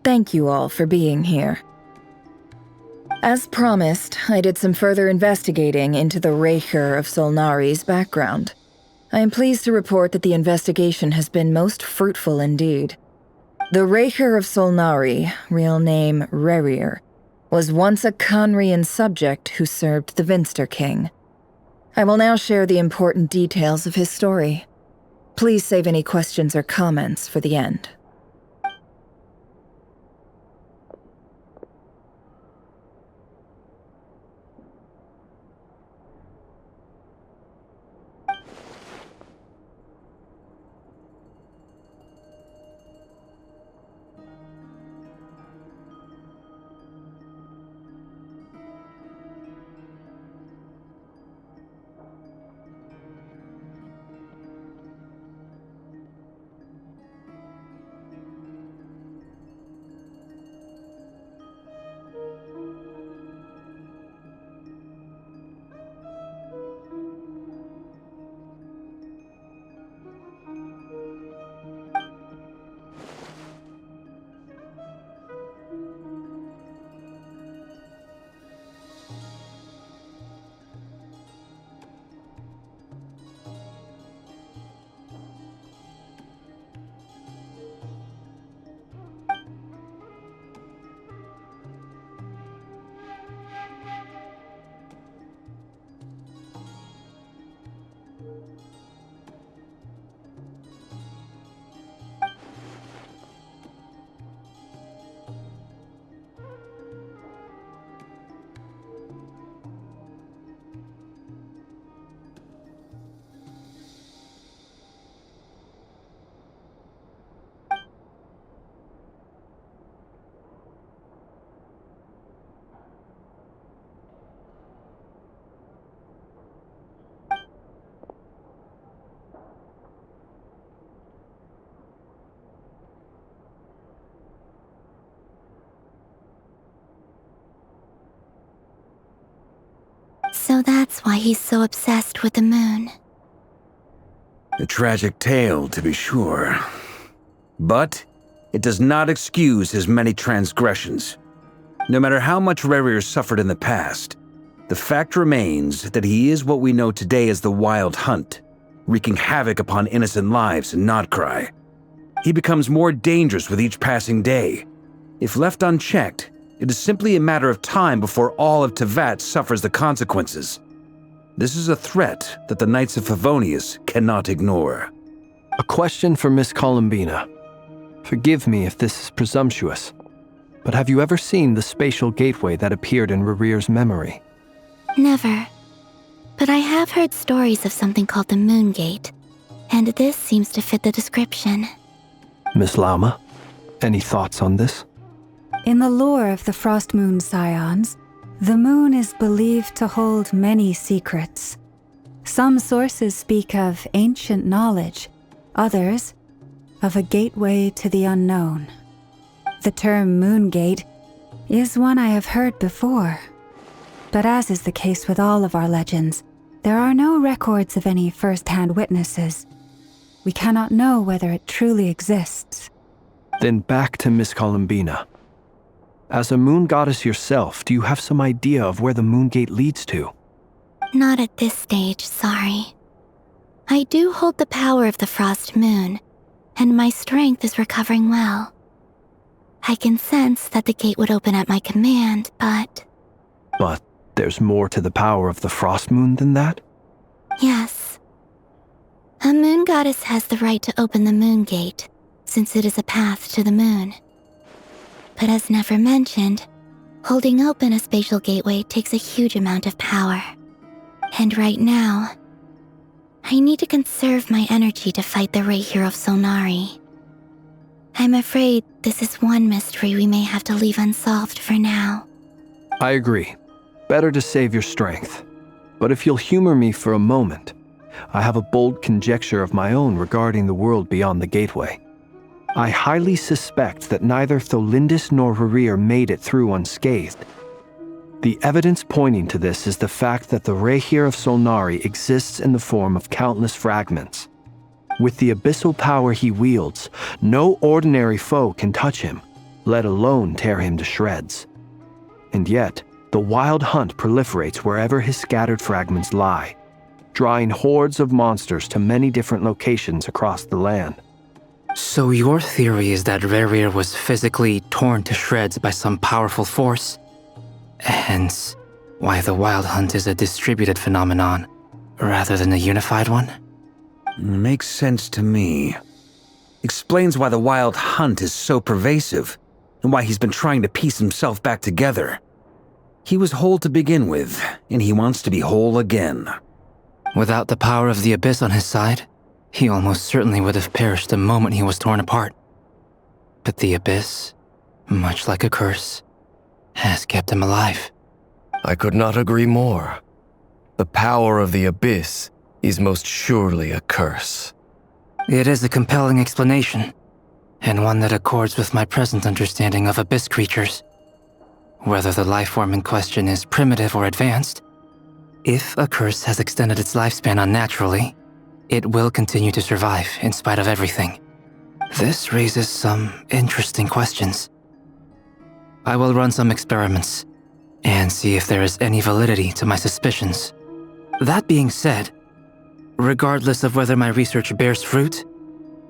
Thank you all for being here. As promised, I did some further investigating into the Raker of Solnari's background. I am pleased to report that the investigation has been most fruitful indeed. The Raker of Solnari, real name Rerir, was once a Khanrian subject who served the Vinster King. I will now share the important details of his story. Please save any questions or comments for the end. So that's why he's so obsessed with the moon. A tragic tale, to be sure. But it does not excuse his many transgressions. No matter how much Rerir suffered in the past, the fact remains that he is what we know today as the Wild Hunt, wreaking havoc upon innocent lives in Nod-Krai. He becomes more dangerous with each passing day. If left unchecked, it is simply a matter of time before all of Teyvat suffers the consequences. This is a threat that the Knights of Favonius cannot ignore. A question for Miss Columbina. Forgive me if this is presumptuous, but have you ever seen the spatial gateway that appeared in Rerir's memory? Never. But I have heard stories of something called the Moon Gate, and this seems to fit the description. Miss Lauma, any thoughts on this? In the lore of the Frost Moon Scions, the moon is believed to hold many secrets. Some sources speak of ancient knowledge, others of a gateway to the unknown. The term Moon Gate is one I have heard before, but as is the case with all of our legends, there are no records of any first-hand witnesses. We cannot know whether it truly exists. Then back to Miss Columbina. As a moon goddess yourself, do you have some idea of where the Moon Gate leads to? Not at this stage, sorry. I do hold the power of the Frost Moon, and my strength is recovering well. I can sense that the gate would open at my command, but... But there's more to the power of the Frost Moon than that? Yes. A moon goddess has the right to open the Moon Gate, since it is a path to the moon. But as never mentioned, holding open a spatial gateway takes a huge amount of power. And right now, I need to conserve my energy to fight the Raker of Solnari. I'm afraid this is one mystery we may have to leave unsolved for now. I agree. Better to save your strength. But if you'll humor me for a moment, I have a bold conjecture of my own regarding the world beyond the gateway. I highly suspect that neither Tholindis nor Rerir made it through unscathed. The evidence pointing to this is the fact that the Reikir of Solnari exists in the form of countless fragments. With the abyssal power he wields, no ordinary foe can touch him, let alone tear him to shreds. And yet, the wild hunt proliferates wherever his scattered fragments lie, drawing hordes of monsters to many different locations across the land. So your theory is that Rerir was physically torn to shreds by some powerful force? Hence, why the Wild Hunt is a distributed phenomenon, rather than a unified one? Makes sense to me. Explains why the Wild Hunt is so pervasive, and why he's been trying to piece himself back together. He was whole to begin with, and he wants to be whole again. Without the power of the Abyss on his side, he almost certainly would have perished the moment he was torn apart. But the Abyss, much like a curse, has kept him alive. I could not agree more. The power of the Abyss is most surely a curse. It is a compelling explanation, and one that accords with my present understanding of Abyss creatures. Whether the life form in question is primitive or advanced, if a curse has extended its lifespan unnaturally, it will continue to survive in spite of everything. This raises some interesting questions. I will run some experiments and see if there is any validity to my suspicions. That being said, regardless of whether my research bears fruit,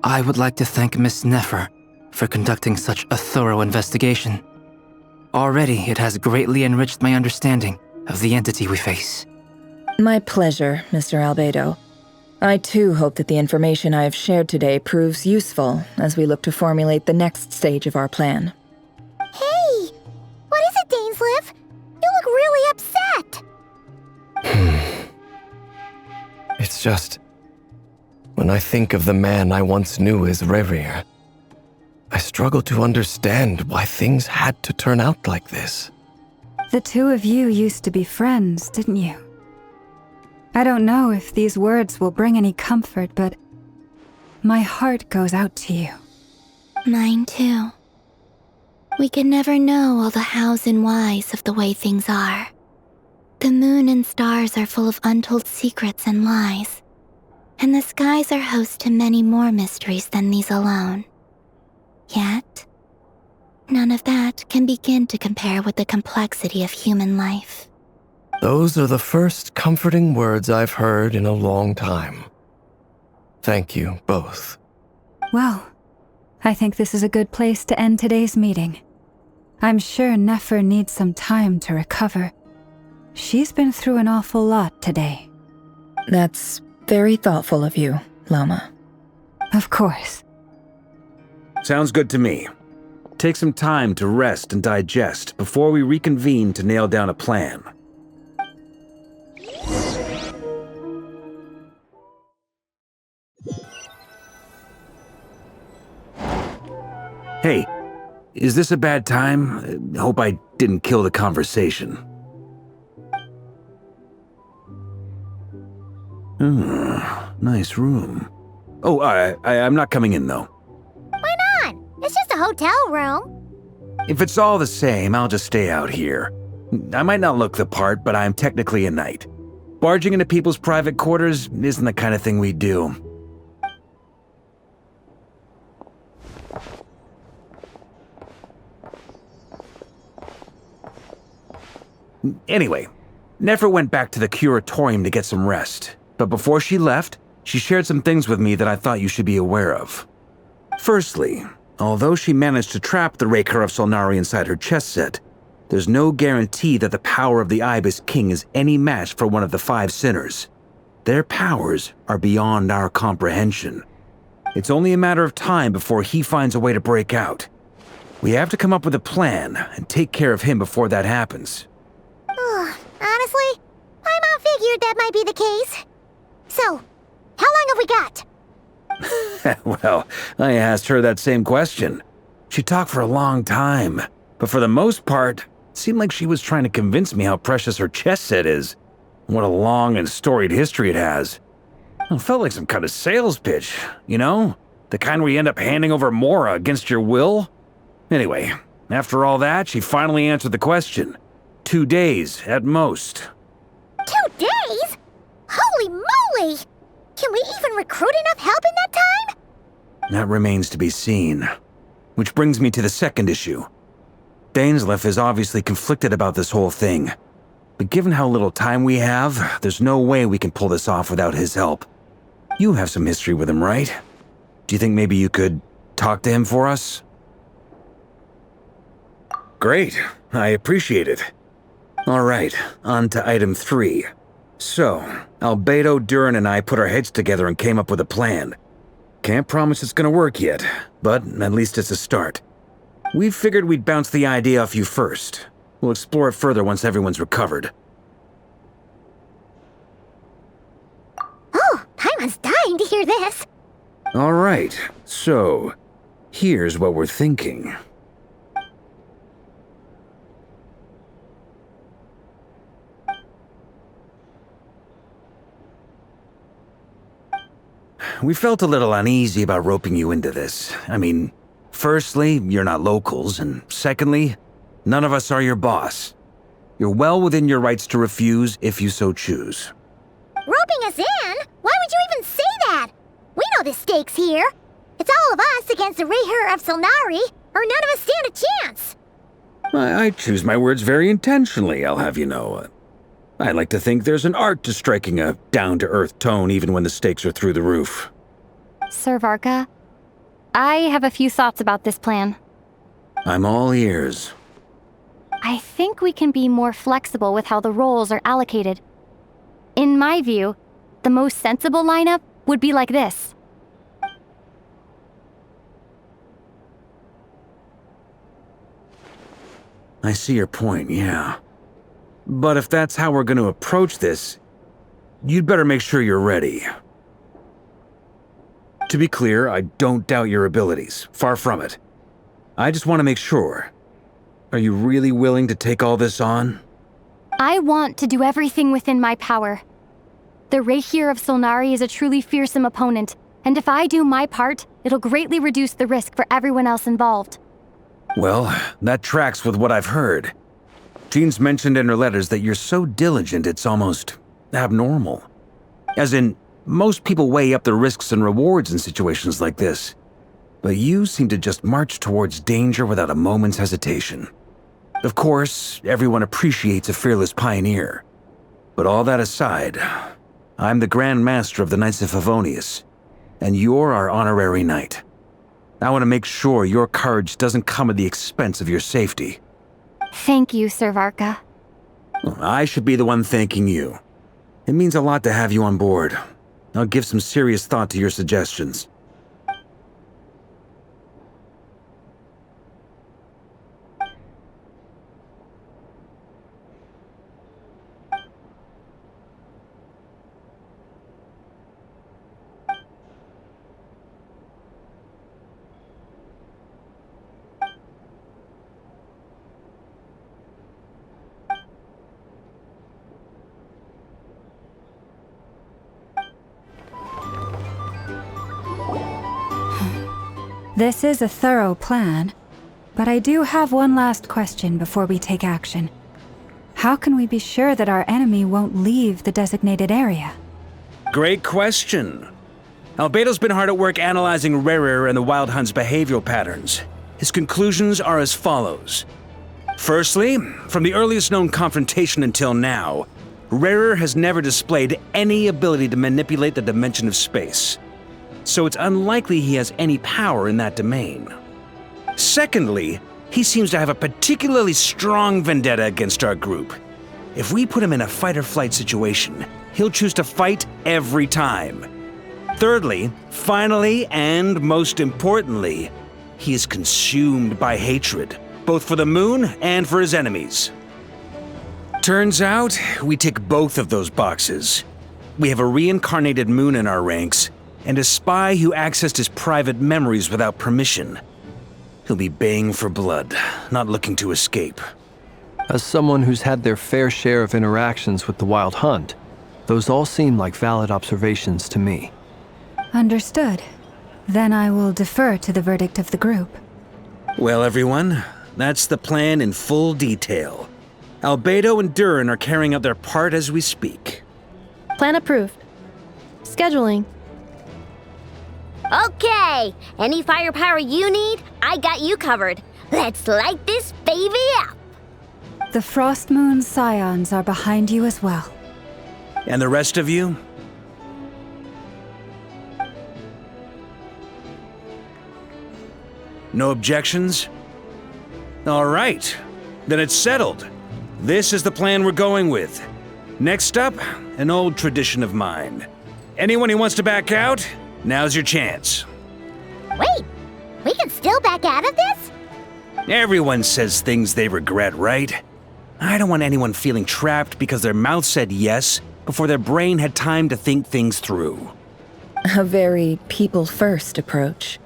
I would like to thank Miss Nefer for conducting such a thorough investigation. Already, it has greatly enriched my understanding of the entity we face. My pleasure, Mr. Albedo. I too hope that the information I have shared today proves useful as we look to formulate the next stage of our plan. Hey! What is it, Dainsleif? You look really upset! It's just... when I think of the man I once knew as Rerir, I struggle to understand why things had to turn out like this. The two of you used to be friends, didn't you? I don't know if these words will bring any comfort, but my heart goes out to you. Mine too. We can never know all the hows and whys of the way things are. The moon and stars are full of untold secrets and lies, and the skies are host to many more mysteries than these alone. Yet, none of that can begin to compare with the complexity of human life. Those are the first comforting words I've heard in a long time. Thank you, both. Well, I think this is a good place to end today's meeting. I'm sure Nefer needs some time to recover. She's been through an awful lot today. That's very thoughtful of you, Lama. Of course. Sounds good to me. Take some time to rest and digest before we reconvene to nail down a plan. Hey, is this a bad time? Hope I didn't kill the conversation. Nice room. Oh, I'm not coming in, though. Why not? It's just a hotel room. If it's all the same, I'll just stay out here. I might not look the part, but I'm technically a knight. Barging into people's private quarters isn't the kind of thing we do. Anyway, Nefer went back to the curatorium to get some rest, but before she left, she shared some things with me that I thought you should be aware of. Firstly, although she managed to trap the Reikir of Solnari inside her chess set, there's no guarantee that the power of the Ibis King is any match for one of the 5 sinners. Their powers are beyond our comprehension. It's only a matter of time before he finds a way to break out. We have to come up with a plan and take care of him before that happens. Honestly, Paimon figured that might be the case. So, how long have we got? Well, I asked her that same question. She talked for a long time, but for the most part, it seemed like she was trying to convince me how precious her chess set is, and what a long and storied history it has. It felt like some kind of sales pitch, you know? The kind where you end up handing over Mora against your will? Anyway, after all that, she finally answered the question. 2 days at most. 2 days? Holy moly! Can we even recruit enough help in that time? That remains to be seen. Which brings me to the second issue. Dainsleif is obviously conflicted about this whole thing. But given how little time we have, there's no way we can pull this off without his help. You have some history with him, right? Do you think maybe you could talk to him for us? Great. I appreciate it. All right, on to item 3. So, Albedo, Durin, and I put our heads together and came up with a plan. Can't promise it's gonna work yet, but at least it's a start. We figured we'd bounce the idea off you first. We'll explore it further once everyone's recovered. Oh, Paimon's dying to hear this. All right, so here's what we're thinking. We felt a little uneasy about roping you into this. I mean, firstly, you're not locals, and secondly, none of us are your boss. You're well within your rights to refuse if you so choose. Roping us in? Why would you even say that? We know the stakes here. It's all of us against the Rayher of Solnari, or none of us stand a chance. I choose my words very intentionally, I'll have you know. I like to think there's an art to striking a down-to-earth tone even when the stakes are through the roof. Sir Varka, I have a few thoughts about this plan. I'm all ears. I think we can be more flexible with how the roles are allocated. In my view, the most sensible lineup would be like this. I see your point, yeah. But if that's how we're going to approach this, you'd better make sure you're ready. To be clear, I don't doubt your abilities. Far from it. I just want to make sure. Are you really willing to take all this on? I want to do everything within my power. The Rayher of Solnari is a truly fearsome opponent, and if I do my part, it'll greatly reduce the risk for everyone else involved. Well, that tracks with what I've heard. Jean's mentioned in her letters that you're so diligent it's almost abnormal. As in, most people weigh up the risks and rewards in situations like this. But you seem to just march towards danger without a moment's hesitation. Of course, everyone appreciates a fearless pioneer. But all that aside, I'm the Grand Master of the Knights of Favonius, and you're our honorary knight. I want to make sure your courage doesn't come at the expense of your safety. Thank you, Sir Varka. I should be the one thanking you. It means a lot to have you on board. I'll give some serious thought to your suggestions. This is a thorough plan, but I do have one last question before we take action. How can we be sure that our enemy won't leave the designated area? Great question. Albedo's been hard at work analyzing Rayher and the Wild Hunt's behavioral patterns. His conclusions are as follows. Firstly, from the earliest known confrontation until now, Rayher has never displayed any ability to manipulate the dimension of space. So it's unlikely he has any power in that domain. Secondly, he seems to have a particularly strong vendetta against our group. If we put him in a fight-or-flight situation, he'll choose to fight every time. Thirdly, finally, and most importantly, he is consumed by hatred, both for the moon and for his enemies. Turns out, we tick both of those boxes. We have a reincarnated moon in our ranks, and a spy who accessed his private memories without permission. He'll be baying for blood, not looking to escape. As someone who's had their fair share of interactions with the Wild Hunt, those all seem like valid observations to me. Understood. Then I will defer to the verdict of the group. Well, everyone, that's the plan in full detail. Albedo and Durin are carrying out their part as we speak. Plan approved. Scheduling. Okay, any firepower you need, I got you covered. Let's light this baby up. The Frost Moon Scions are behind you as well. And the rest of you? No objections? All right, then it's settled. This is the plan we're going with. Next up, an old tradition of mine. Anyone who wants to back out, now's your chance. Wait, we can still back out of this? Everyone says things they regret, right? I don't want anyone feeling trapped because their mouth said yes before their brain had time to think things through. A very people-first approach.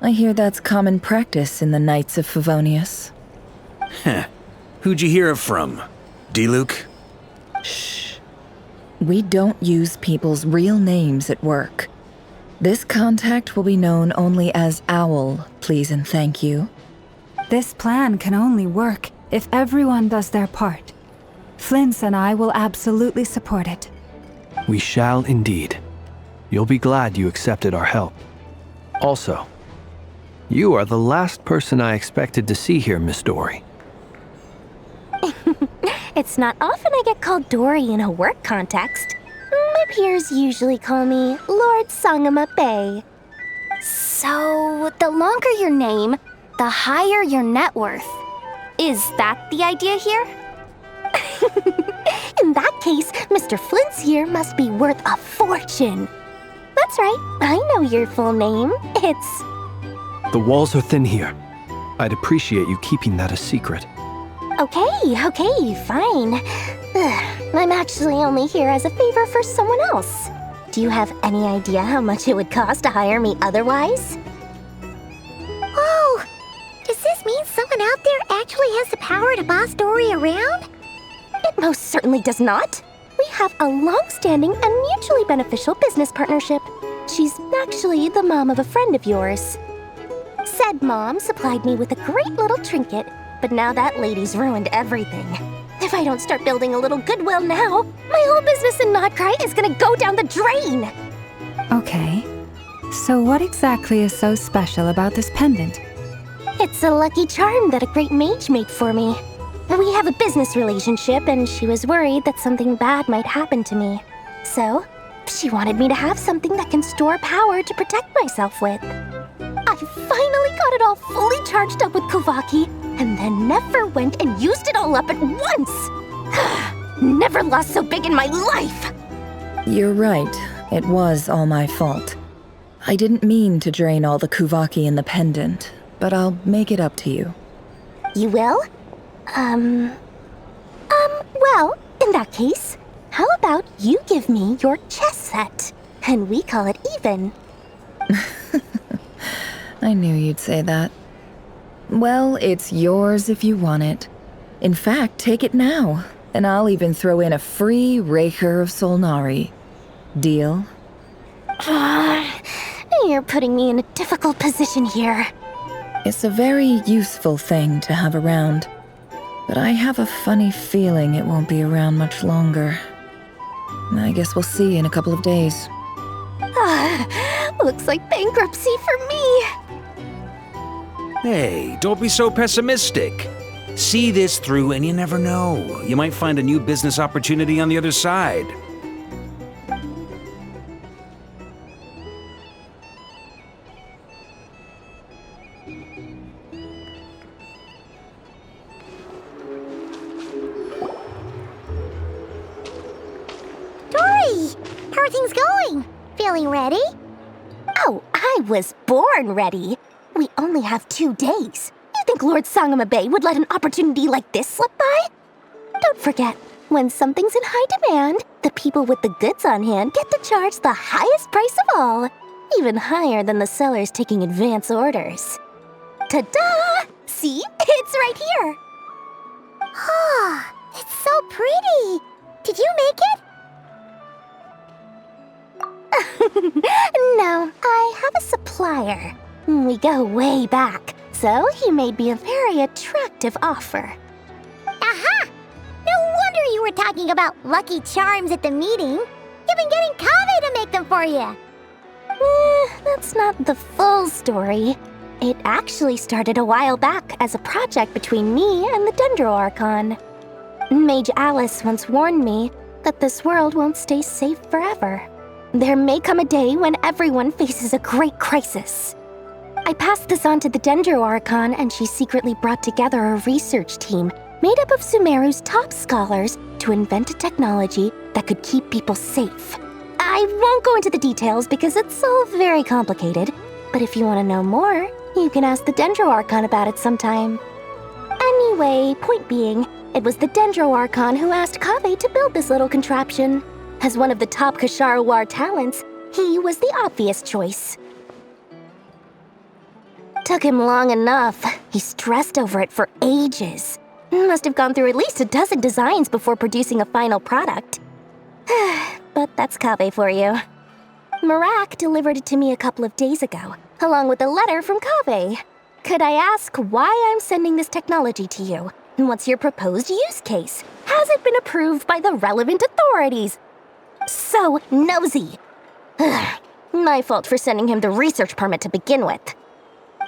I hear that's common practice in the Knights of Favonius. Heh. Who'd you hear it from? D-Luke? Shh. We don't use people's real names at work. This contact will be known only as Owl, please and thank you. This plan can only work if everyone does their part. Flint's and I will absolutely support it. We shall indeed. You'll be glad you accepted our help. Also, you are the last person I expected to see here, Miss Dory. It's not often I get called Dory in a work context. My peers usually call me Lord Sangama Bay. So, the longer your name, the higher your net worth. Is that the idea here? In that case, Mr. Flint's here must be worth a fortune. That's right, I know your full name. It's... The walls are thin here. I'd appreciate you keeping that a secret. Okay, fine. I'm actually only here as a favor for someone else. Do you have any idea how much it would cost to hire me otherwise? Oh, does this mean someone out there actually has the power to boss Dory around? It most certainly does not. We have a long-standing and mutually beneficial business partnership. She's actually the mom of a friend of yours. Said mom supplied me with a great little trinket, but now that lady's ruined everything. If I don't start building a little goodwill now, my whole business in Nod-Krai is gonna go down the drain! Okay. So what exactly is so special about this pendant? It's a lucky charm that a great mage made for me. We have a business relationship, and she was worried that something bad might happen to me. So, she wanted me to have something that can store power to protect myself with. I finally got it all fully charged up with Kuvaki, and then never went and used it all up at once! Never lost so big in my life! You're right. It was all my fault. I didn't mean to drain all the Kuvaki in the pendant, but I'll make it up to you. You will? Well, in that case, how about you give me your chess set, and we call it even? I knew you'd say that. Well, it's yours if you want it. In fact, take it now, and I'll even throw in a free Raker of Solnari. Deal? You're putting me in a difficult position here. It's a very useful thing to have around, but I have a funny feeling it won't be around much longer. I guess we'll see in a couple of days. Looks like bankruptcy for me. Hey, don't be so pessimistic. See this through and you never know. You might find a new business opportunity on the other side. Dory, how are things going? Feeling ready? Oh, I was born ready. We only have 2 days. You think Lord Sangama Bay would let an opportunity like this slip by? Don't forget, when something's in high demand, the people with the goods on hand get to charge the highest price of all, even higher than the sellers taking advance orders. Ta-da! See? It's right here! Ah, it's so pretty. Did you make it? No, I have a supplier. We go way back, so he made me a very attractive offer. Aha! talking about lucky charms at the meeting. You've been getting Kaveh to make them for you. That's not the full story. It actually started a while back as a project between me and the Dendro Archon. Mage Alice once warned me that this world won't stay safe forever. There may come a day when everyone faces a great crisis. I passed this on to the Dendro Archon, and she secretly brought together a research team made up of Sumeru's top scholars to invent a technology that could keep people safe. I won't go into the details because it's all very complicated, but if you want to know more, you can ask the Dendro Archon about it sometime. Anyway, point being, it was the Dendro Archon who asked Kaveh to build this little contraption. As one of the top Kashara War talents, he was the obvious choice. Took him long enough. He stressed over it for ages. Must have gone through at least a dozen designs before producing a final product. But that's Kaveh for you. Marak delivered it to me a couple of days ago, along with a letter from Kaveh. Could I ask why I'm sending this technology to you? And what's your proposed use case? Has it been approved by the relevant authorities? So nosy. My fault for sending him the research permit to begin with.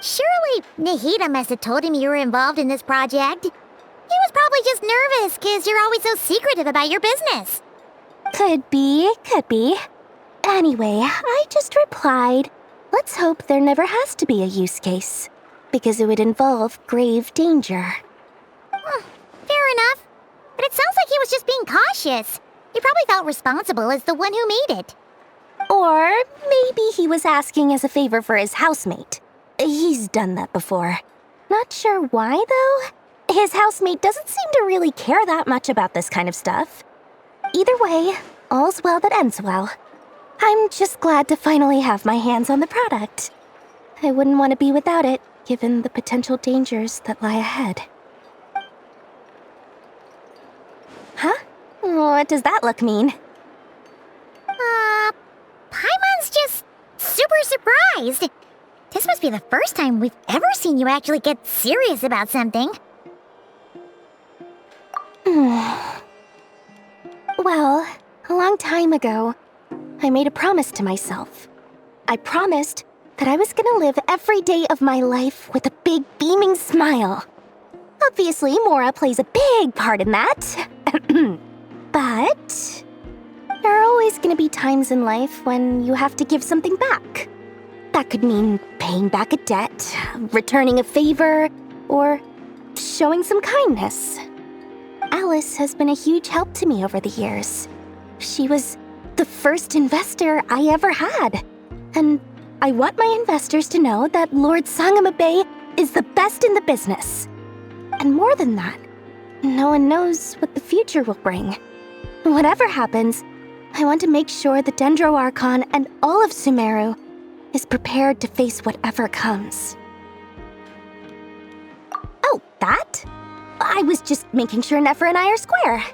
Surely Nahida must have told him you were involved in this project. He was probably just nervous because you're always so secretive about your business. Could be. Anyway, I just replied, let's hope there never has to be a use case, because it would involve grave danger. Fair enough. But it sounds like he was just being cautious. He probably felt responsible as the one who made it. Or maybe he was asking as a favor for his housemate. He's done that before. Not sure why, though. His housemate doesn't seem to really care that much about this kind of stuff. Either way, all's well that ends well. I'm just glad to finally have my hands on the product. I wouldn't want to be without it, given the potential dangers that lie ahead. Huh? What does that look mean? Paimon's just super surprised. This must be the first time we've ever seen you actually get serious about something. Well, a long time ago, I made a promise to myself. I promised that I was gonna live every day of my life with a big beaming smile. Obviously, Mora plays a big part in that. But there are always gonna be times in life when you have to give something back. That could mean paying back a debt, returning a favor, or showing some kindness. Alice has been a huge help to me over the years. She was the first investor I ever had. And I want my investors to know that Lord Sangamabe is the best in the business. And more than that, no one knows what the future will bring. Whatever happens, I want to make sure the Dendro Archon and all of Sumeru is prepared to face whatever comes. Oh, that? I was just making sure Nefer and I are square.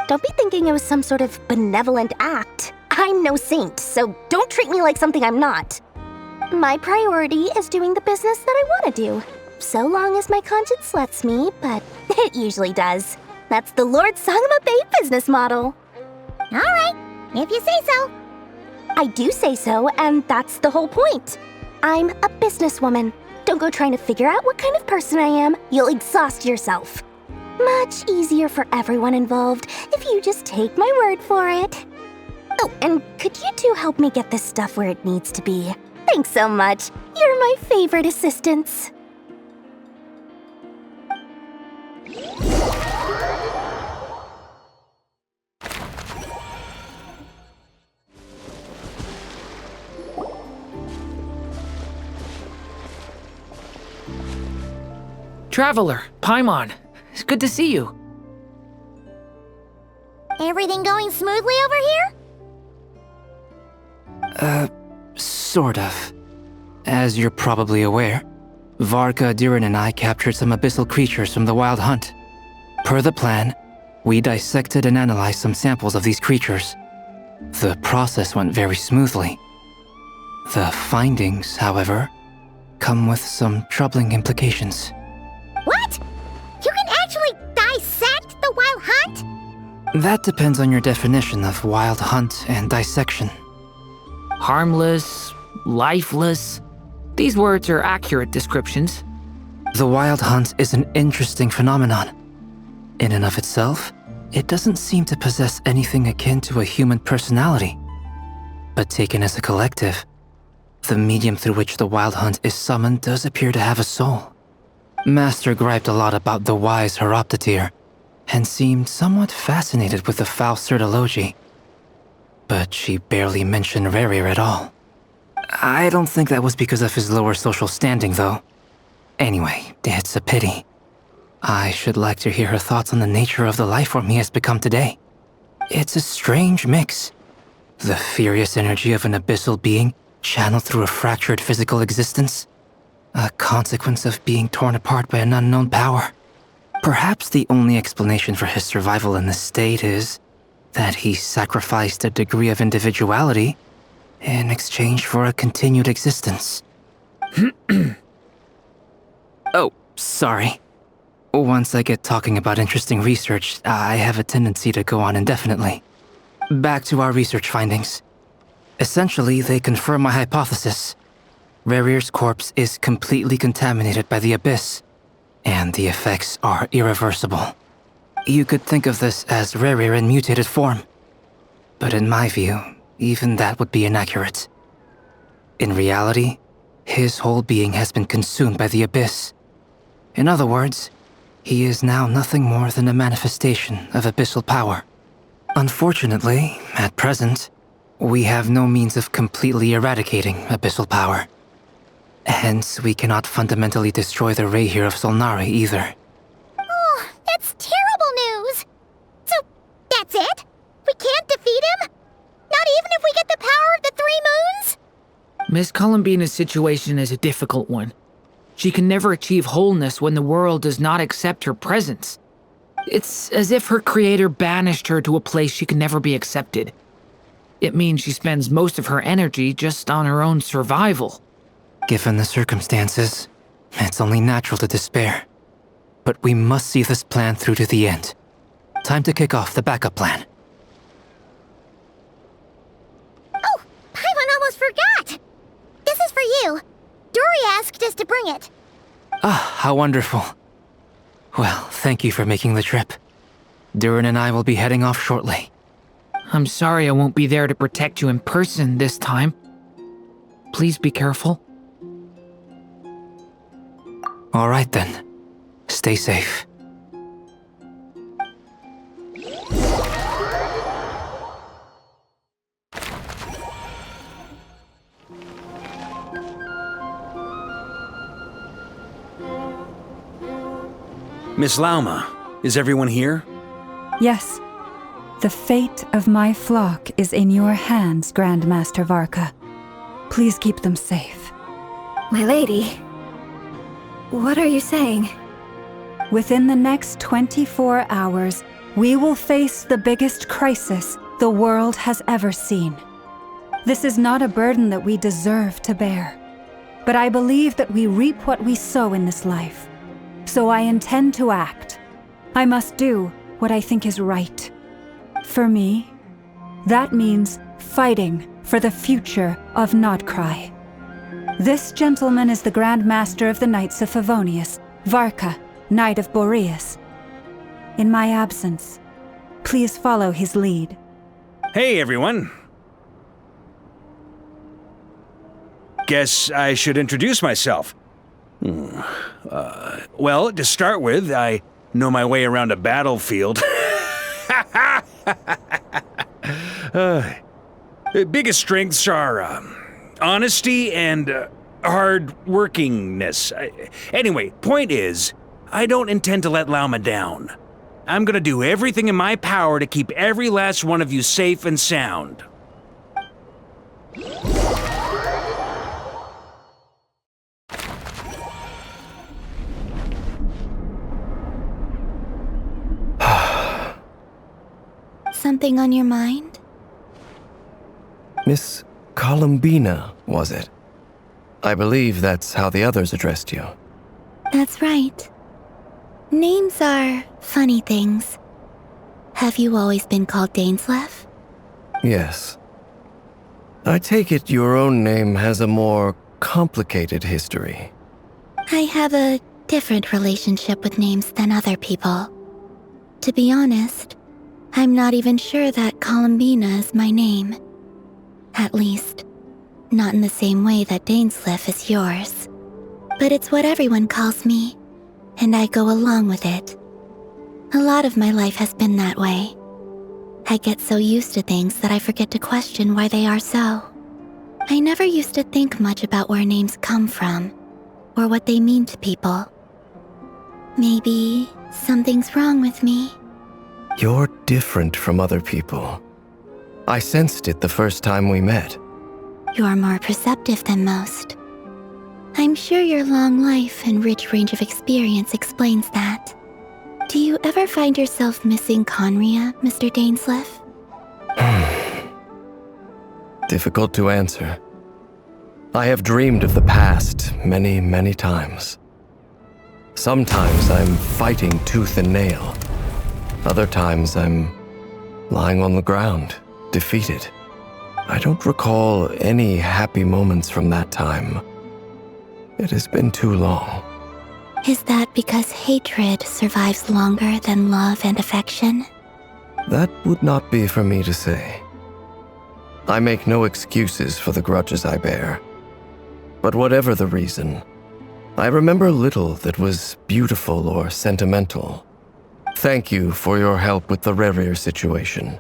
Don't be thinking it was some sort of benevolent act. I'm no saint, so don't treat me like something I'm not. My priority is doing the business that I want to do, so long as my conscience lets me, but it usually does. That's the Lord Sangamabe business model. All right, if you say so. I do say so, and that's the whole point. I'm a businesswoman. Don't go trying to figure out what kind of person I am. You'll exhaust yourself. Much easier for everyone involved if you just take my word for it. Oh, and could you two help me get this stuff where it needs to be? Thanks so much. You're my favorite assistants. Traveler, Paimon, it's good to see you. Everything going smoothly over here? Sort of. As you're probably aware, Varka, Diren, and I captured some abyssal creatures from the Wild Hunt. Per the plan, we dissected and analyzed some samples of these creatures. The process went very smoothly. The findings, however, come with some troubling implications. What? You can actually dissect the Wild Hunt? That depends on your definition of wild hunt and dissection. Harmless, lifeless. These words are accurate descriptions. The wild hunt is an interesting phenomenon. In and of itself, it doesn't seem to possess anything akin to a human personality. But taken as a collective, the medium through which the wild hunt is summoned does appear to have a soul. Master griped a lot about the wise Horoptetyr, and seemed somewhat fascinated with the Faustsert Elegy. But she barely mentioned Rerir at all. I don't think that was because of his lower social standing, though. Anyway, it's a pity. I should like to hear her thoughts on the nature of the lifeform he has become today. It's a strange mix. The furious energy of an abyssal being channeled through a fractured physical existence. A consequence of being torn apart by an unknown power. Perhaps the only explanation for his survival in this state is that he sacrificed a degree of individuality in exchange for a continued existence. Oh, sorry. Once I get talking about interesting research, I have a tendency to go on indefinitely. Back to our research findings. Essentially, they confirm my hypothesis. Rerir's corpse is completely contaminated by the Abyss, and the effects are irreversible. You could think of this as Rerir in mutated form. But in my view, even that would be inaccurate. In reality, his whole being has been consumed by the Abyss. In other words, he is now nothing more than a manifestation of abyssal power. Unfortunately, at present, we have no means of completely eradicating abyssal power. Hence, we cannot fundamentally destroy the Reihir of Solnari either. Oh, that's terrible news! So, that's it? We can't defeat him? Not even if we get the power of the Three Moons? Miss Columbina's situation is a difficult one. She can never achieve wholeness when the world does not accept her presence. It's as if her creator banished her to a place she can never be accepted. It means she spends most of her energy just on her own survival. Given the circumstances, it's only natural to despair. But we must see this plan through to the end. Time to kick off the backup plan. Oh, Paimon almost forgot! This is for you. Dory asked us to bring it. Ah, how wonderful. Well, thank you for making the trip. Durin and I will be heading off shortly. I'm sorry I won't be there to protect you in person this time. Please be careful. All right then. Stay safe. Miss Lauma, is everyone here? Yes. The fate of my flock is in your hands, Grand Master Varka. Please keep them safe. My lady, what are you saying? Within the next 24 hours, we will face the biggest crisis the world has ever seen. This is not a burden that we deserve to bear, but I believe that we reap what we sow in this life. So I intend to act. I must do what I think is right. For me, that means fighting for the future of Nod-Krai. This gentleman is the Grand Master of the Knights of Favonius, Varka, Knight of Boreas. In my absence, please follow his lead. Hey, everyone. Guess I should introduce myself. Well, to start with, I know my way around a battlefield. Biggest strengths are honesty and hard-workingness. Anyway, point is, I don't intend to let Lauma down. I'm gonna do everything in my power to keep every last one of you safe and sound. Something on your mind? Miss Columbina, was it? I believe that's how the others addressed you. That's right. Names are funny things. Have you always been called Dainsleif? Yes. I take it your own name has a more complicated history. I have a different relationship with names than other people. To be honest, I'm not even sure that Columbina is my name. At least, not in the same way that Dainsleif is yours. But it's what everyone calls me, and I go along with it. A lot of my life has been that way. I get so used to things that I forget to question why they are so. I never used to think much about where names come from, or what they mean to people. Maybe something's wrong with me. You're different from other people. I sensed it the first time we met. You're more perceptive than most. I'm sure your long life and rich range of experience explains that. Do you ever find yourself missing Conria, Mr. Dainsleif? Difficult to answer. I have dreamed of the past many, many times. Sometimes I'm fighting tooth and nail. Other times I'm lying on the ground, defeated. I don't recall any happy moments from that time. It has been too long. Is that because hatred survives longer than love and affection? That would not be for me to say. I make no excuses for the grudges I bear. But whatever the reason, I remember little that was beautiful or sentimental. Thank you for your help with the Rerir situation.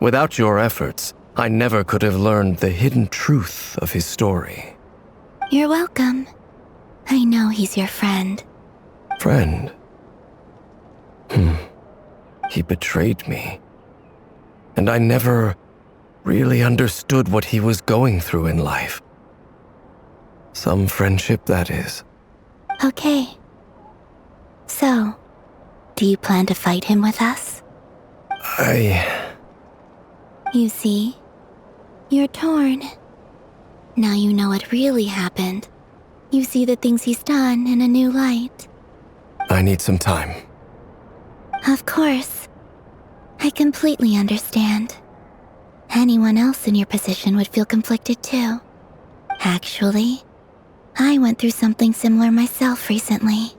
Without your efforts, I never could have learned the hidden truth of his story. You're welcome. I know he's your friend. Friend? He betrayed me. And I never really understood what he was going through in life. Some friendship, that is. Okay. So, do you plan to fight him with us? You see, you're torn. Now you know what really happened. You see the things he's done in a new light. I need some time. Of course. I completely understand. Anyone else in your position would feel conflicted too. Actually, I went through something similar myself recently.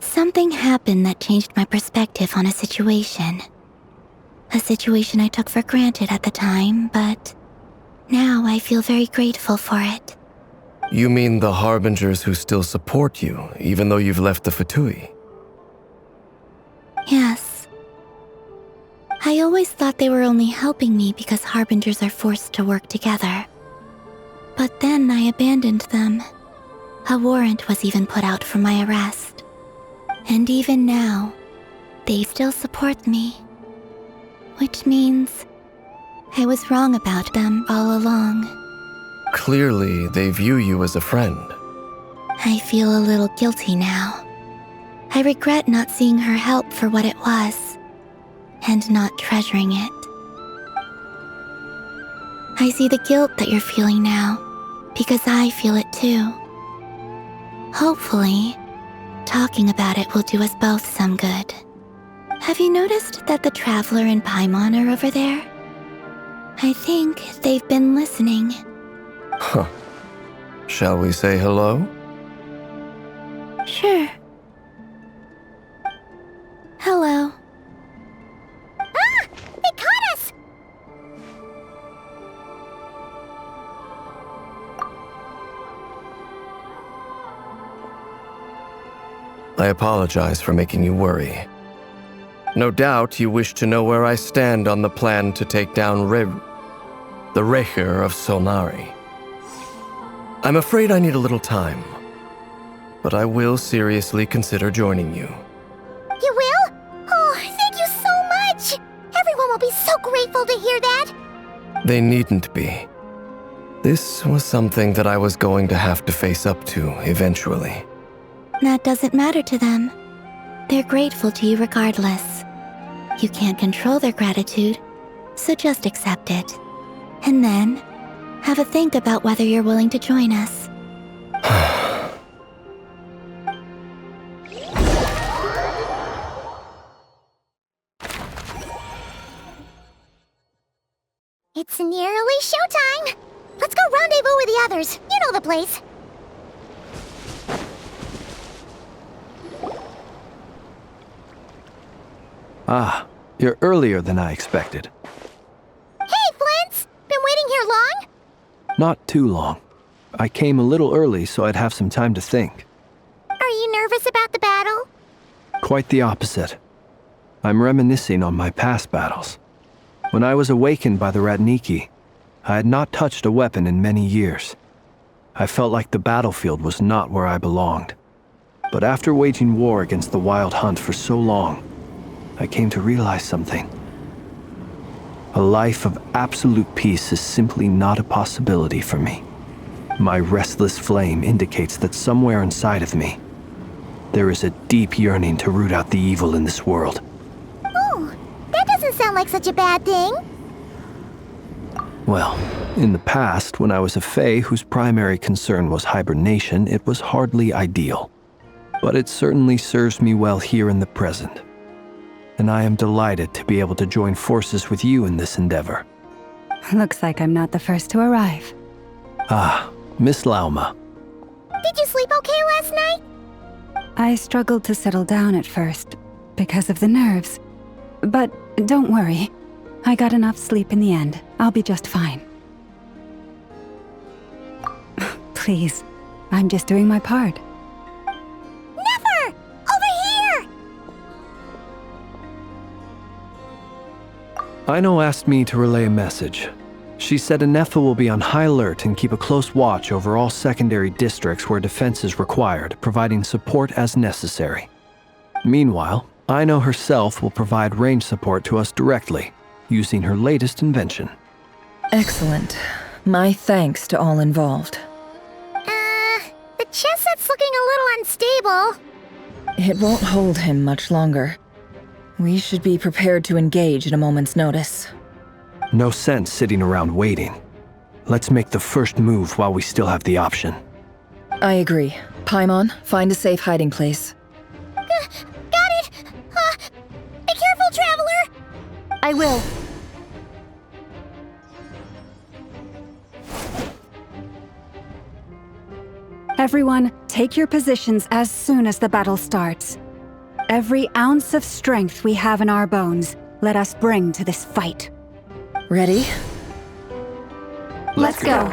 Something happened that changed my perspective on a situation. A situation I took for granted at the time, but now I feel very grateful for it. You mean the Harbingers who still support you, even though you've left the Fatui? Yes. I always thought they were only helping me because Harbingers are forced to work together. But then I abandoned them. A warrant was even put out for my arrest. And even now, they still support me. Which means I was wrong about them all along. Clearly, they view you as a friend. I feel a little guilty now. I regret not seeing her help for what it was, and not treasuring it. I see the guilt that you're feeling now, because I feel it too. Hopefully, talking about it will do us both some good. Have you noticed that the Traveler and Paimon are over there? I think they've been listening. Huh. Shall we say hello? Sure. Hello. Ah! They caught us! I apologize for making you worry. No doubt you wish to know where I stand on the plan to take down the Rerir of Solnari. I'm afraid I need a little time, but I will seriously consider joining you. You will? Oh, thank you so much! Everyone will be so grateful to hear that! They needn't be. This was something that I was going to have to face up to eventually. That doesn't matter to them. They're grateful to you regardless. You can't control their gratitude, so just accept it. And then, have a think about whether you're willing to join us. It's nearly showtime. Let's go rendezvous with the others. You know the place. Ah, you're earlier than I expected. Hey, Flint's! Been waiting here long? Not too long. I came a little early so I'd have some time to think. Are you nervous about the battle? Quite the opposite. I'm reminiscing on my past battles. When I was awakened by the Ratniki, I had not touched a weapon in many years. I felt like the battlefield was not where I belonged. But after waging war against the Wild Hunt for so long, I came to realize something. A life of absolute peace is simply not a possibility for me. My restless flame indicates that somewhere inside of me, there is a deep yearning to root out the evil in this world. Oh, that doesn't sound like such a bad thing. Well, in the past, when I was a Fae whose primary concern was hibernation, it was hardly ideal. But it certainly serves me well here in the present. And I am delighted to be able to join forces with you in this endeavor. Looks like I'm not the first to arrive. Ah, Miss Lauma. Did you sleep okay last night? I struggled to settle down at first, because of the nerves. But don't worry. I got enough sleep in the end. I'll be just fine. Please, I'm just doing my part. Never! Over here! Aino asked me to relay a message. She said Anefa will be on high alert and keep a close watch over all secondary districts where defense is required, providing support as necessary. Meanwhile, Aino herself will provide range support to us directly, using her latest invention. Excellent. My thanks to all involved. The chest set's looking a little unstable. It won't hold him much longer. We should be prepared to engage at a moment's notice. No sense sitting around waiting. Let's make the first move while we still have the option. I agree. Paimon, find a safe hiding place. Got it! Be careful, Traveler! I will. Everyone, take your positions as soon as the battle starts. Every ounce of strength we have in our bones, let us bring to this fight. Ready? Let's go.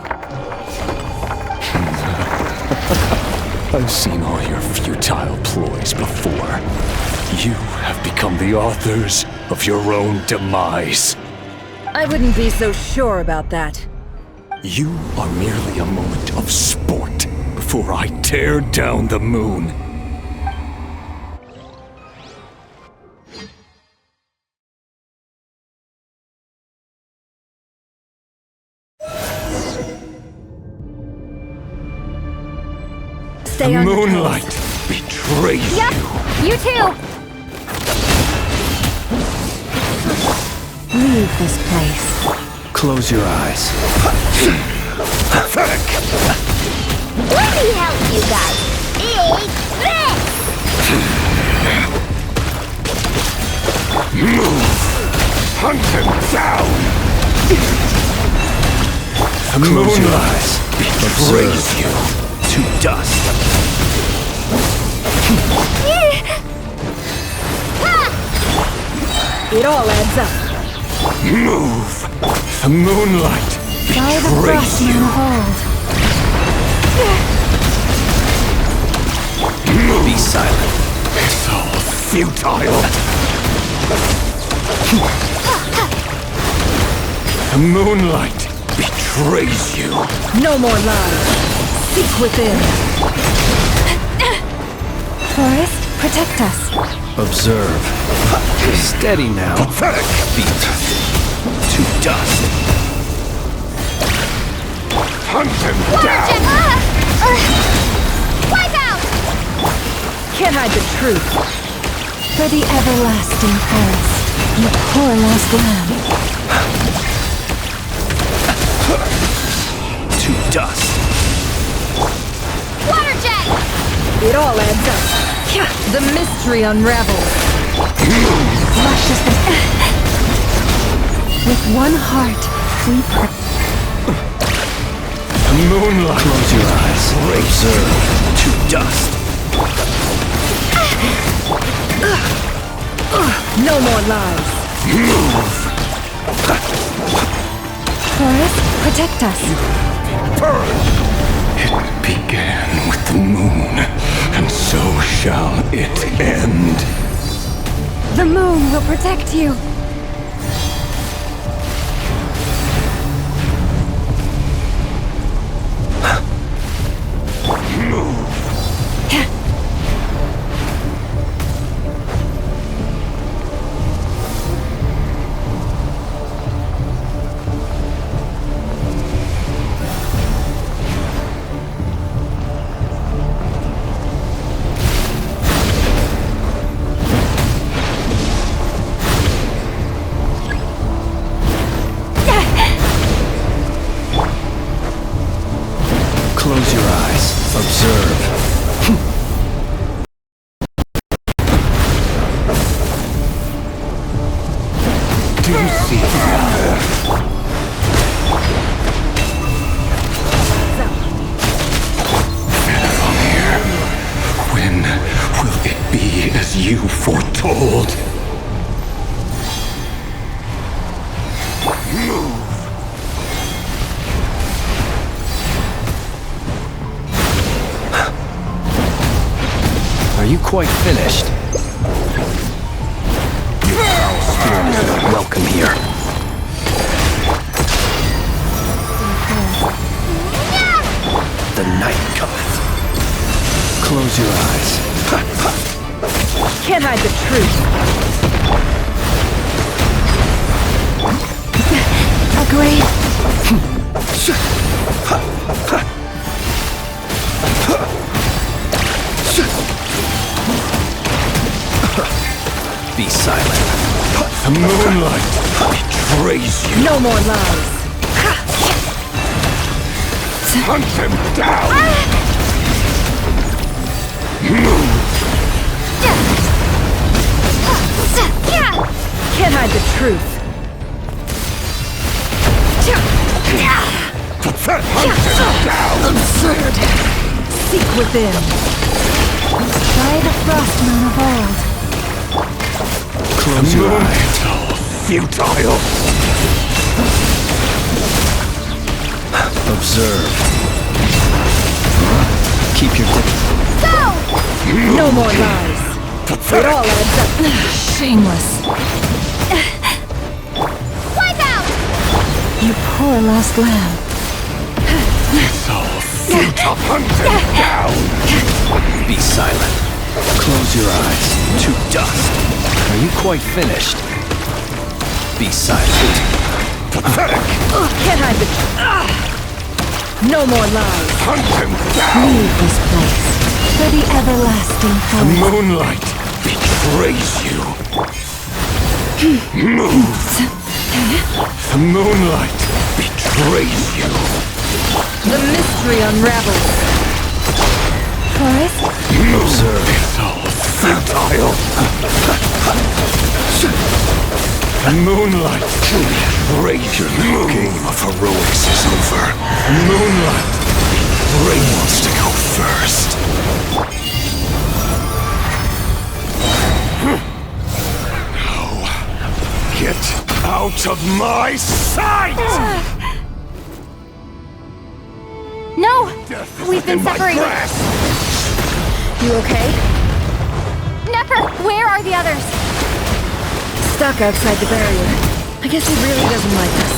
I've seen all your futile ploys before. You have become the authors of your own demise. I wouldn't be so sure about that. You are merely a moment of sport before I tear down the moon. Stay on your toes. Moonlight betrays Yep, you. you too. Leave this place. Close your eyes. Pathetic! Let me help you guys. Big this! Move! Hunt him down! The moonlight betrays you to dust. It all adds up. Move! The moonlight Try the betrays frostman you. hold. Be silent. It's all futile. The moonlight betrays you. No more lies. Seek within. Forest, protect us. Observe. Steady now. Pathetic! Beat to dust. Hunt him down! Wipe out! Can't hide the truth. For the everlasting forest, you poor lost lamb. To dust. Water jet! It all adds up. The mystery unravels. Luscious. With one heart, Moonlight. Close your eyes. Observe. To dust. No more lies. Forest, protect us. It began with the moon, and so shall it end. The moon will protect you. Close your eyes. Observe. Do you see from here, when will it be as you foretold? Are you quite finished? Your foul spirit is not welcome here. The night cometh. Close your eyes. Can't hide the truth. Agreed. Be silent. The moonlight betrays you. No more lies. Hunt him down! Move! Can't hide the truth. Hunt him down! Absurd. Seek within. By the frost moon of old. Close your eyes. Futile! Observe. Keep your distance. No more lies. It all adds up. Shameless. Wipe out! You poor lost lamb. It's all futile! Hunt him down! Be silent. Close your eyes. To dust. Are you quite finished? Be silent. Pathetic! Can't hide the No more lies. Hunt him down! Leave this place. For the everlasting The forest. moonlight betrays you. Move! The moonlight betrays you. The mystery unravels. Forest, Observe. It's all futile. The moonlight betrays you. Your game of heroics is over. Moonlight wants to go first. Now, get out of my sight! No! Death is We've been in my separated. grasp. You okay? Nefer, where are the others? Stuck outside the barrier. I guess he really doesn't like us.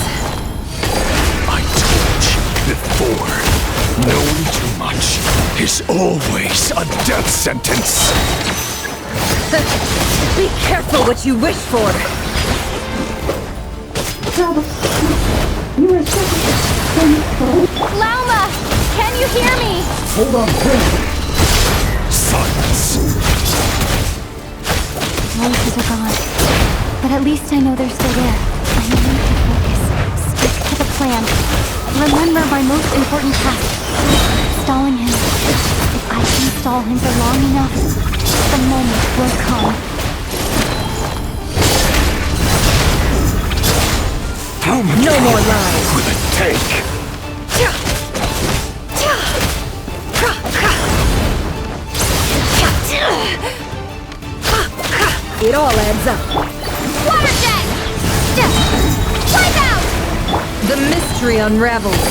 I told you before, knowing too much is always a death sentence. Be careful what you wish for. Lauma! Can you hear me? Hold on, silence. Voices are gone. But at least I know they're still there. I need to focus. Stick to the plan. Remember my most important task. Stalling him. If I can stall him for long enough, the moment will come. How much No more power lies. will it take? It all adds up. Water jet! Wipe out! The mystery unravels.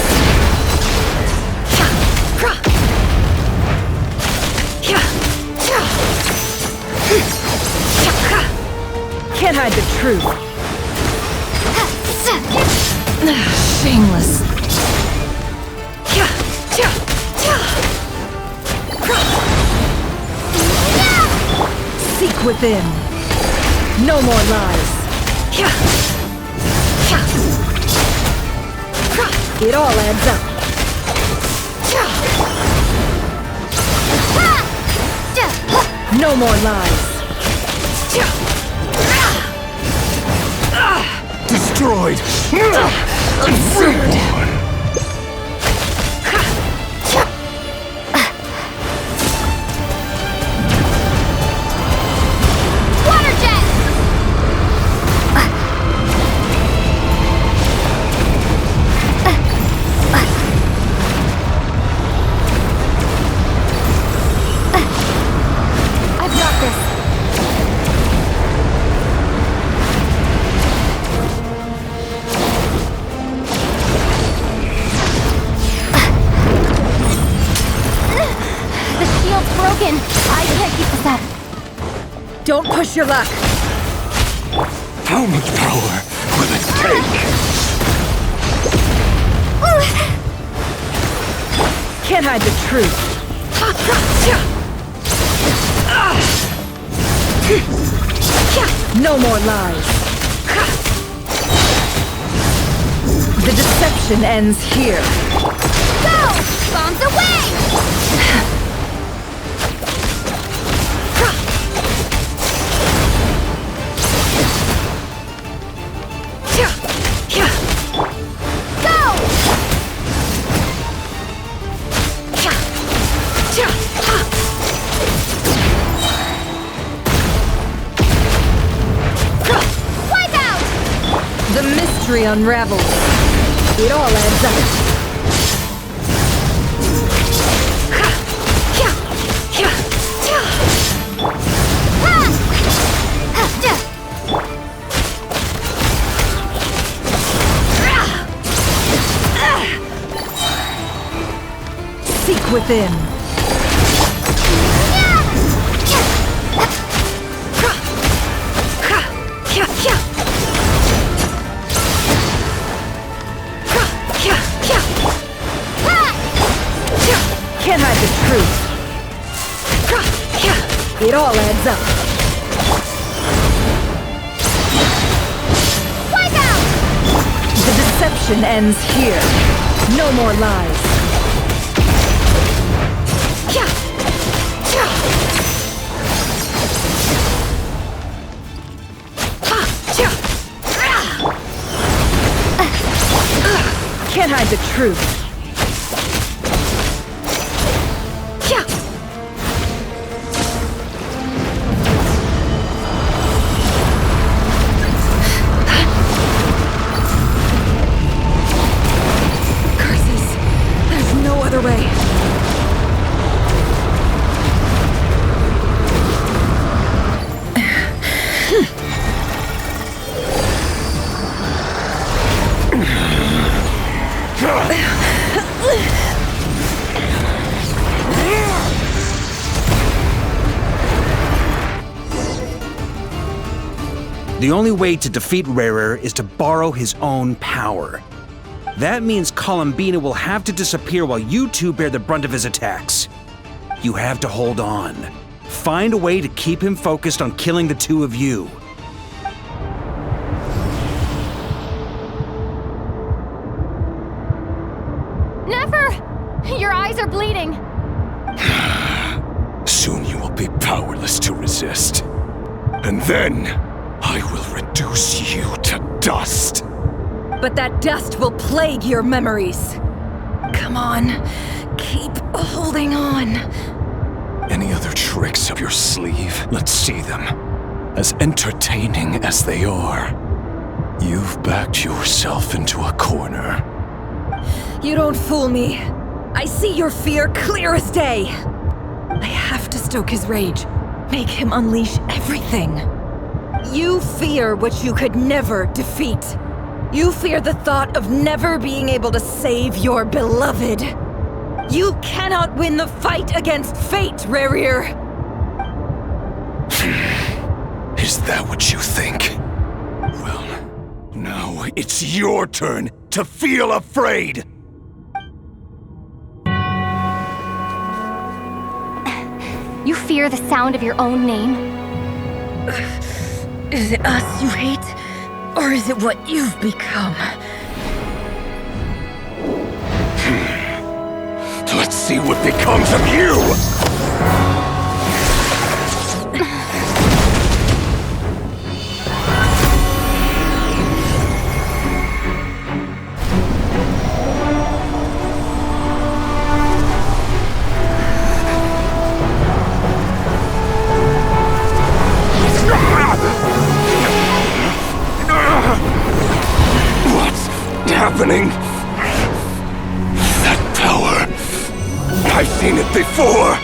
Can't hide the truth. Shameless. Seek within. No more lies. It all adds up. No more lies. Destroyed! Absurd. Water jet! I've got this. The shield's broken. I can't keep this up. Don't push your luck. How much power will it take? Can't hide the truth. No more lies. The deception ends here. Go! Bombs away! The mystery unravels. It all adds up. Seek within. Can't hide the truth. It all adds up. Wipe out! The deception ends here. No more lies. Can't hide the truth. Curses. There's no other way. The only way to defeat Rarer is to borrow his own power. That means Columbina will have to disappear while you two bear the brunt of his attacks. You have to hold on. Find a way to keep him focused on killing the two of you. Never! Your eyes are bleeding. Soon you will be powerless to resist. And then, I will reduce you to dust. But that dust will plague your memories. Come on, keep holding on. Any other tricks up your sleeve? Let's see them. As entertaining as they are. You've backed yourself into a corner. You don't fool me. I see your fear clear as day. I have to stoke his rage. Make him unleash everything. You fear what you could never defeat. You fear the thought of never being able to save your beloved. You cannot win the fight against fate, Rerir. Is that what you think? Well, now it's your turn to feel afraid! You fear the sound of your own name? Is it us you hate? Or is it what you've become? Let's see what becomes of you! Happening? That power. I've seen it before.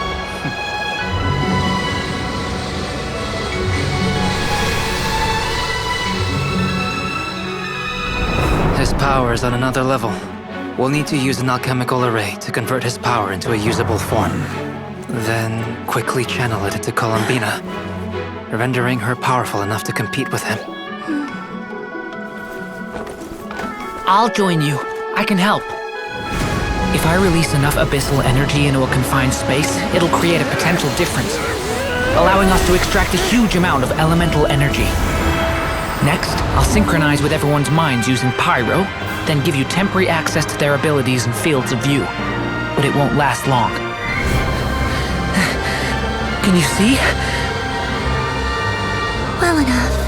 His power is on another level. We'll need to use an alchemical array to convert his power into a usable form. Then quickly channel it into Columbina, rendering her powerful enough to compete with him. I'll join you. I can help. If I release enough abyssal energy into a confined space, it'll create a potential difference, allowing us to extract a huge amount of elemental energy. Next, I'll synchronize with everyone's minds using Pyro, then give you temporary access to their abilities and fields of view. But it won't last long. Can you see? Well enough.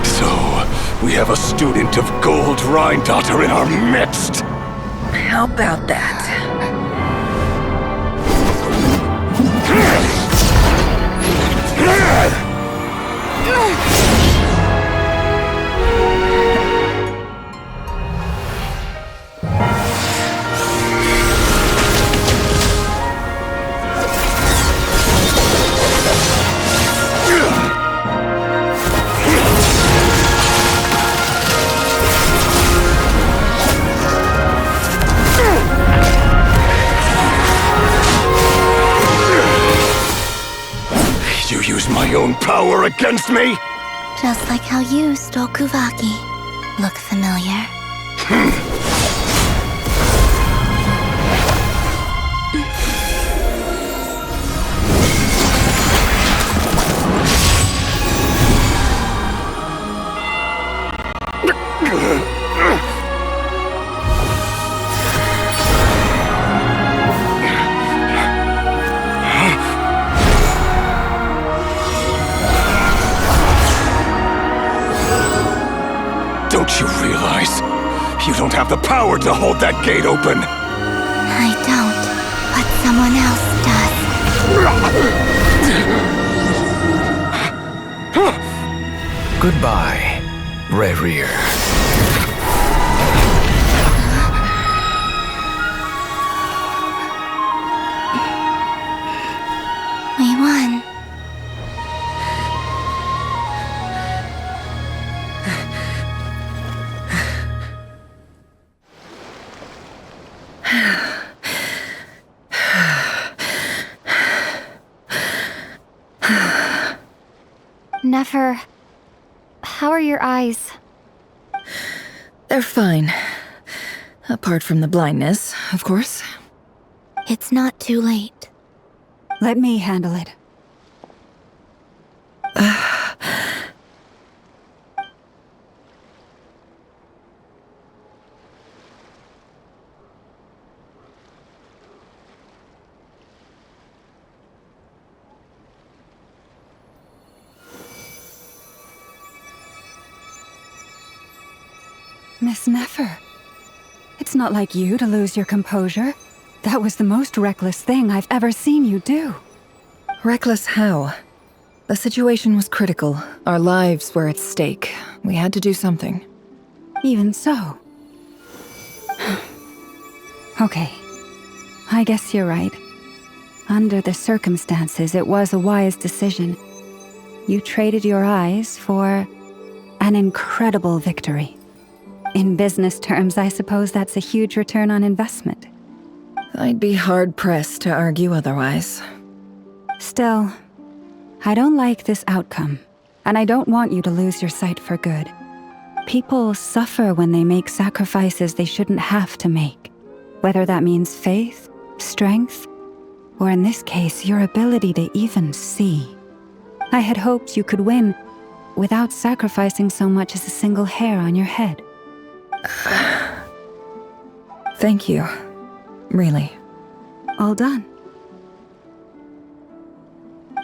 So, we have a student of Gold Rhine-Daughter in our midst! How about that? My own power against me? Just like how you stole Kuvaki. Look familiar? Don't you realize? You don't have the power to hold that gate open! I don't, but someone else does. Goodbye, Rerir. We won. Nefer, how are your eyes? They're fine. Apart from the blindness, of course. It's not too late. Let me handle it. Miss Nefer, it's not like you to lose your composure. That was the most reckless thing I've ever seen you do. Reckless how? The situation was critical. Our lives were at stake. We had to do something. Even so. Okay. I guess you're right. Under the circumstances, it was a wise decision. You traded your eyes for an incredible victory. In business terms, I suppose that's a huge return on investment. I'd be hard-pressed to argue otherwise. Still, I don't like this outcome, and I don't want you to lose your sight for good. People suffer when they make sacrifices they shouldn't have to make, whether that means faith, strength, or in this case, your ability to even see. I had hoped you could win without sacrificing so much as a single hair on your head. Thank you. Really. All done.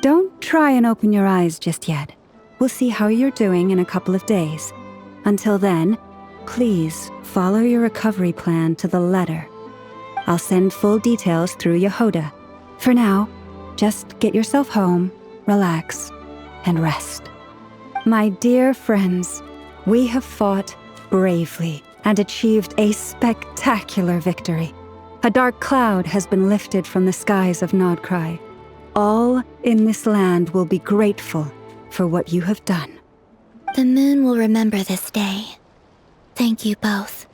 Don't try and open your eyes just yet. We'll see how you're doing in a couple of days. Until then, please follow your recovery plan to the letter. I'll send full details through Yehoda. For now, just get yourself home, relax, and rest. My dear friends, we have fought bravely and achieved a spectacular victory. A dark cloud has been lifted from the skies of Nod-Krai. All in this land will be grateful for what you have done. The moon will remember this day. Thank you both.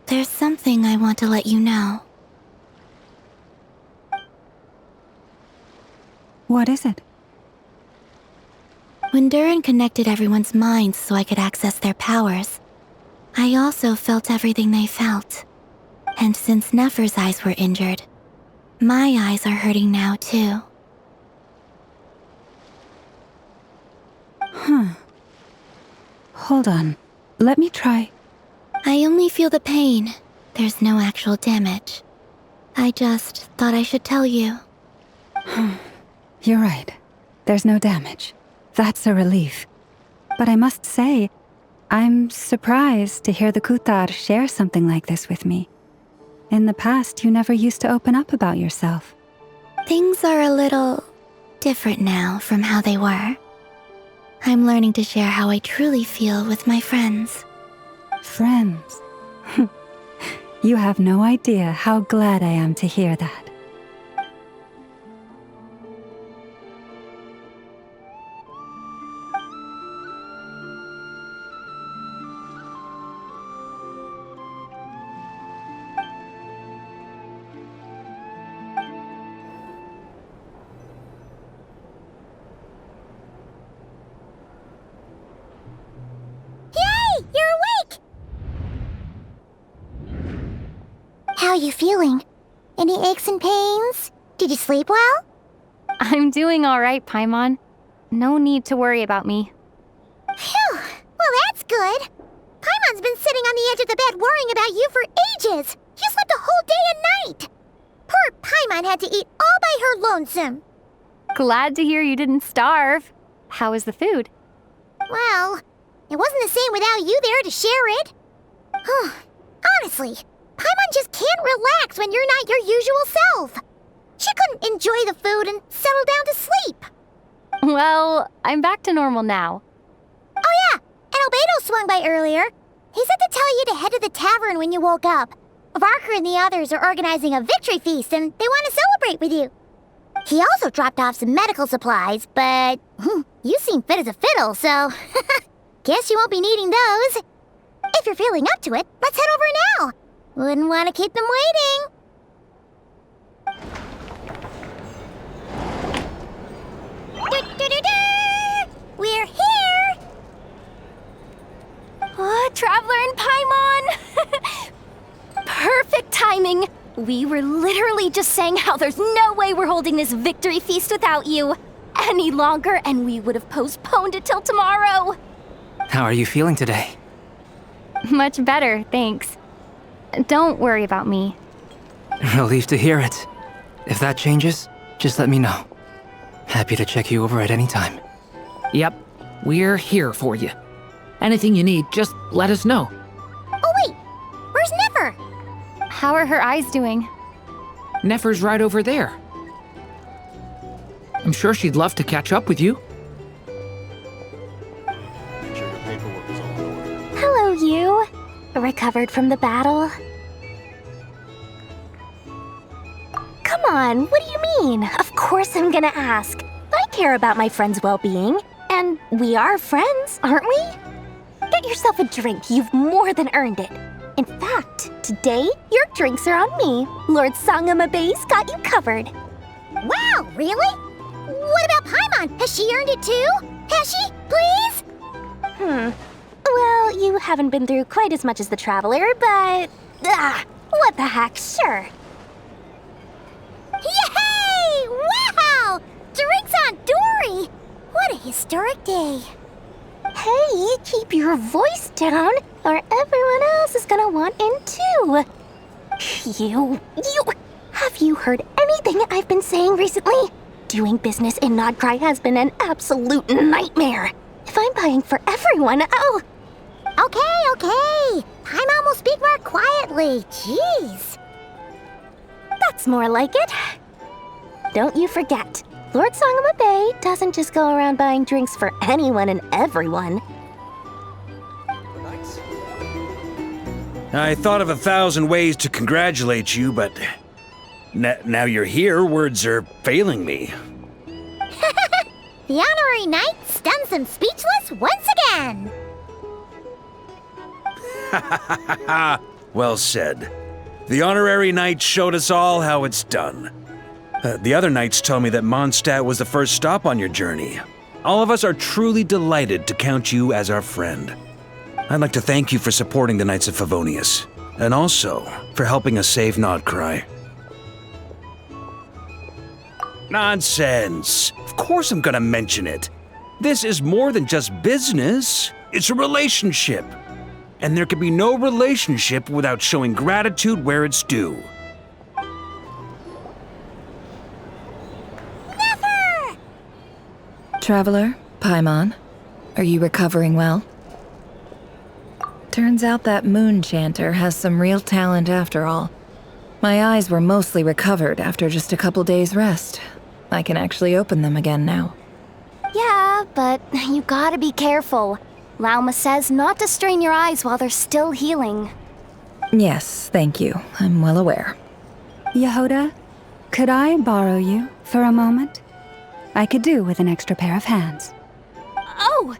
There's something I want to let you know. What is it? When Durin connected everyone's minds so I could access their powers, I also felt everything they felt. And since Nefer's eyes were injured, my eyes are hurting now too. Hold on. Let me try. I only feel the pain. There's no actual damage. I just thought I should tell you. You're right. There's no damage. That's a relief. But I must say, I'm surprised to hear the Kutar share something like this with me. In the past, you never used to open up about yourself. Things are a little different now from how they were. I'm learning to share how I truly feel with my friends. Friends? You have no idea how glad I am to hear that. How are you feeling? Any aches and pains? Did you sleep well? I'm doing all right, Paimon. No need to worry about me. Phew! Well, that's good. Paimon's been sitting on the edge of the bed worrying about you for ages. You slept a whole day and night. Poor Paimon had to eat all by her lonesome. Glad to hear you didn't starve. How was the food? Well, it wasn't the same without you there to share it. Honestly, Paimon just can't relax when you're not your usual self. She couldn't enjoy the food and settle down to sleep. Well, I'm back to normal now. Oh yeah, and Albedo swung by earlier. He said to tell you to head to the tavern when you woke up. Varker and the others are organizing a victory feast and they want to celebrate with you. He also dropped off some medical supplies, but you seem fit as a fiddle, so guess you won't be needing those. If you're feeling up to it, let's head over now. Wouldn't want to keep them waiting. We're here! Oh, Traveler and Paimon! Perfect timing! We were literally just saying how there's no way we're holding this victory feast without you any longer, and we would have postponed it till tomorrow. How are you feeling today? Much better, thanks. Don't worry about me. Relieved to hear it. If that changes, just let me know. Happy to check you over at any time. Yep, we're here for you. Anything you need, just let us know. Oh wait, where's Nefer? How are her eyes doing? Nefer's right over there. I'm sure she'd love to catch up with you. Hello, you. Recovered from the battle? Come on, what do you mean? Of course I'm gonna ask. I care about my friend's well-being. And we are friends, aren't we? Get yourself a drink, you've more than earned it. In fact, today, your drinks are on me. Lord Sangamabe's got you covered. Wow, really? What about Paimon? Has she earned it too? Has she? Please? Well, you haven't been through quite as much as the Traveler, but... what the heck, sure. Yay! Wow! Drinks on Dory! What a historic day. Hey, keep your voice down, or everyone else is gonna want in too. Have you heard anything I've been saying recently? Doing business in Nod-Krai has been an absolute nightmare. If I'm buying for everyone, I'll... Okay. Paimon will speak more quietly. Jeez. That's more like it. Don't you forget, Lord Sangamabe doesn't just go around buying drinks for anyone and everyone. I thought of 1,000 ways to congratulate you, but now you're here, words are failing me. The honorary knight stuns them speechless once again. Well said. The honorary knight showed us all how it's done. The other knights tell me that Mondstadt was the first stop on your journey. All of us are truly delighted to count you as our friend. I'd like to thank you for supporting the Knights of Favonius, and also for helping us save Nod-Krai. Nonsense! Of course I'm gonna mention it. This is more than just business. It's a relationship. And there can be no relationship without showing gratitude where it's due. Nefer! Traveler, Paimon, are you recovering well? Turns out that moon chanter has some real talent after all. My eyes were mostly recovered after just a couple days' rest. I can actually open them again now. Yeah, but you gotta be careful. Lauma says not to strain your eyes while they're still healing. Yes, thank you. I'm well aware. Yehoda, could I borrow you for a moment? I could do with an extra pair of hands. Oh,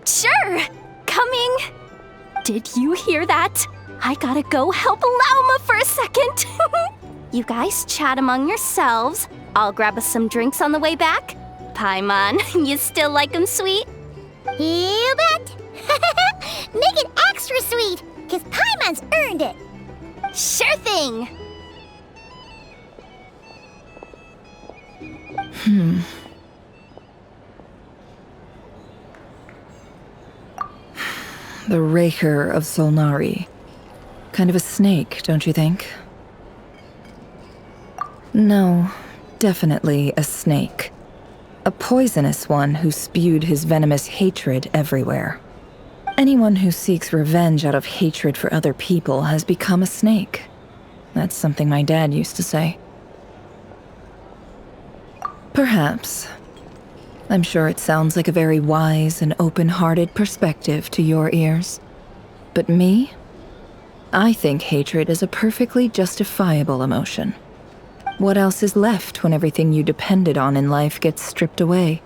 sure. Coming. Did you hear that? I gotta go help Lauma for a second. You guys chat among yourselves. I'll grab us some drinks on the way back. Paimon, you still like 'em sweet? You bet! Make it extra sweet, because Paimon's earned it! Sure thing! The Raker of Solnari. Kind of a snake, don't you think? No, definitely a snake. A poisonous one who spewed his venomous hatred everywhere. Anyone who seeks revenge out of hatred for other people has become a snake. That's something my dad used to say. Perhaps. I'm sure it sounds like a very wise and open-hearted perspective to your ears. But me? I think hatred is a perfectly justifiable emotion. What else is left when everything you depended on in life gets stripped away?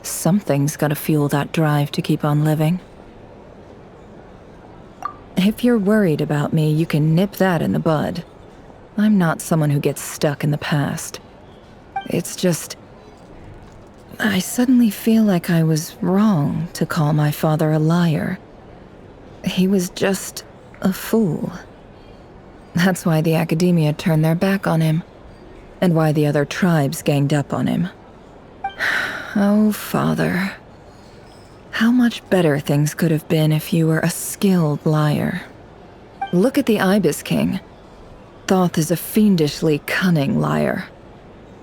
Something's gotta fuel that drive to keep on living. If you're worried about me, you can nip that in the bud. I'm not someone who gets stuck in the past. It's just... I suddenly feel like I was wrong to call my father a liar. He was just a fool. That's why the academia turned their back on him. And why the other tribes ganged up on him. Oh, Father. How much better things could have been if you were a skilled liar. Look at the Ibis King. Thoth is a fiendishly cunning liar.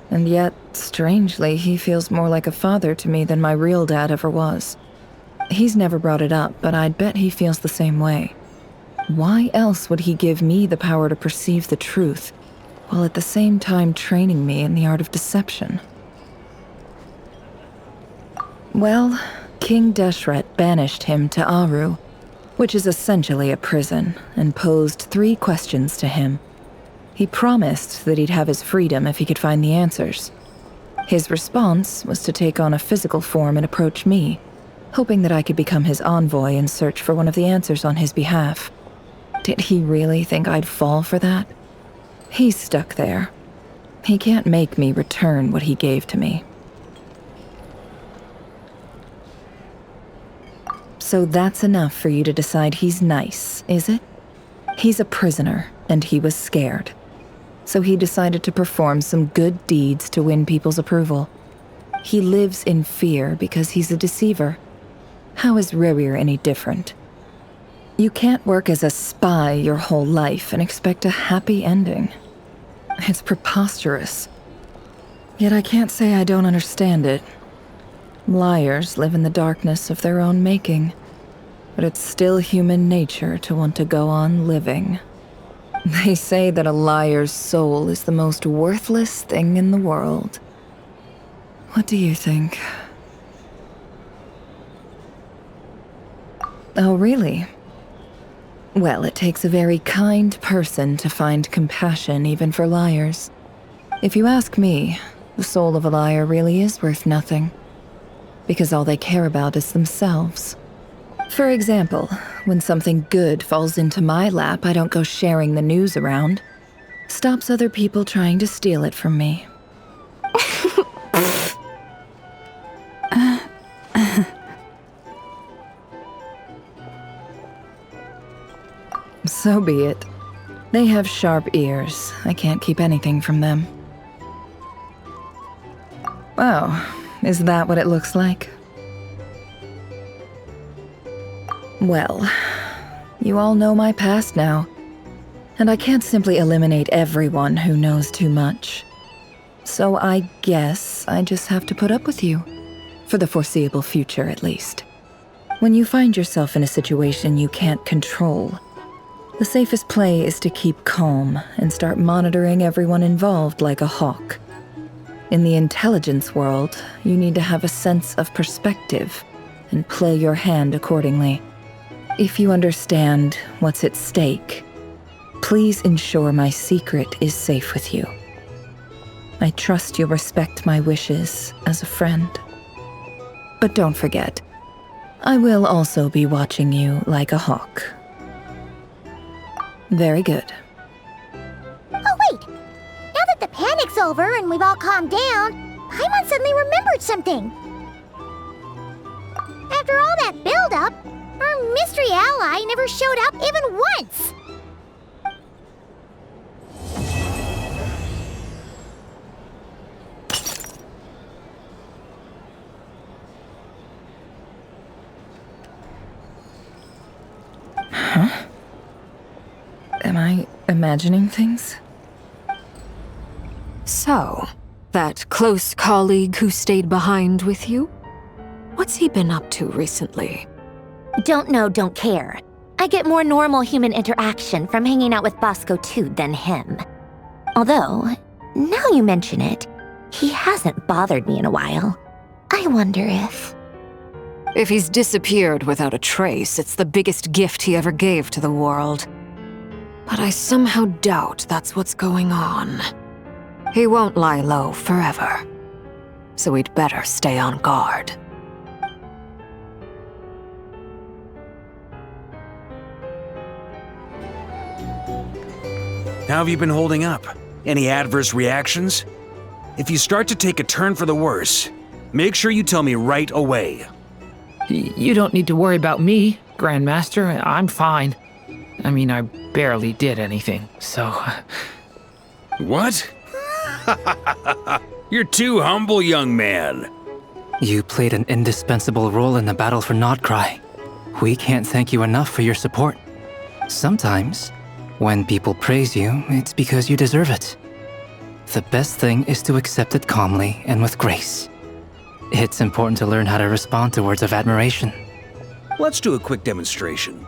And yet, strangely, he feels more like a father to me than my real dad ever was. He's never brought it up, but I'd bet he feels the same way. Why else would he give me the power to perceive the truth, while at the same time training me in the art of deception? Well, King Deshret banished him to Aru, which is essentially a prison, and posed 3 questions to him. He promised that he'd have his freedom if he could find the answers. His response was to take on a physical form and approach me, hoping that I could become his envoy and search for one of the answers on his behalf. Did he really think I'd fall for that? He's stuck there. He can't make me return what he gave to me. So that's enough for you to decide he's nice, is it? He's a prisoner, and he was scared. So he decided to perform some good deeds to win people's approval. He lives in fear because he's a deceiver. How is Rerir any different? You can't work as a spy your whole life and expect a happy ending. It's preposterous. Yet I can't say I don't understand it. Liars live in the darkness of their own making, but it's still human nature to want to go on living. They say that a liar's soul is the most worthless thing in the world. What do you think? Oh, really? Well, it takes a very kind person to find compassion even for liars. If you ask me, the soul of a liar really is worth nothing, because all they care about is themselves. For example, when something good falls into my lap, I don't go sharing the news around. Stops other people trying to steal it from me. So be it. They have sharp ears. I can't keep anything from them. Oh, is that what it looks like? Well, you all know my past now, and I can't simply eliminate everyone who knows too much. So I guess I just have to put up with you, for the foreseeable future at least. When you find yourself in a situation you can't control, the safest play is to keep calm and start monitoring everyone involved like a hawk. In the intelligence world, you need to have a sense of perspective and play your hand accordingly. If you understand what's at stake, please ensure my secret is safe with you. I trust you'll respect my wishes as a friend. But don't forget, I will also be watching you like a hawk. Very good. Oh wait! Now that the panic's over and we've all calmed down, Paimon suddenly remembered something. After all that build-up, our mystery ally never showed up even once! Huh? Am I imagining things? So, that close colleague who stayed behind with you? What's he been up to recently? Don't know, don't care. I get more normal human interaction from hanging out with Bosco too than him. Although, now you mention it, he hasn't bothered me in a while. I wonder if... If he's disappeared without a trace, it's the biggest gift he ever gave to the world. But I somehow doubt that's what's going on. He won't lie low forever. So we'd better stay on guard. How have you been holding up? Any adverse reactions? If you start to take a turn for the worse, make sure you tell me right away. You don't need to worry about me, Grandmaster. I'm fine. I mean, I barely did anything, so... What? You're too humble, young man. You played an indispensable role in the battle for Nod-Krai. We can't thank you enough for your support. Sometimes, when people praise you, it's because you deserve it. The best thing is to accept it calmly and with grace. It's important to learn how to respond to words of admiration. Let's do a quick demonstration.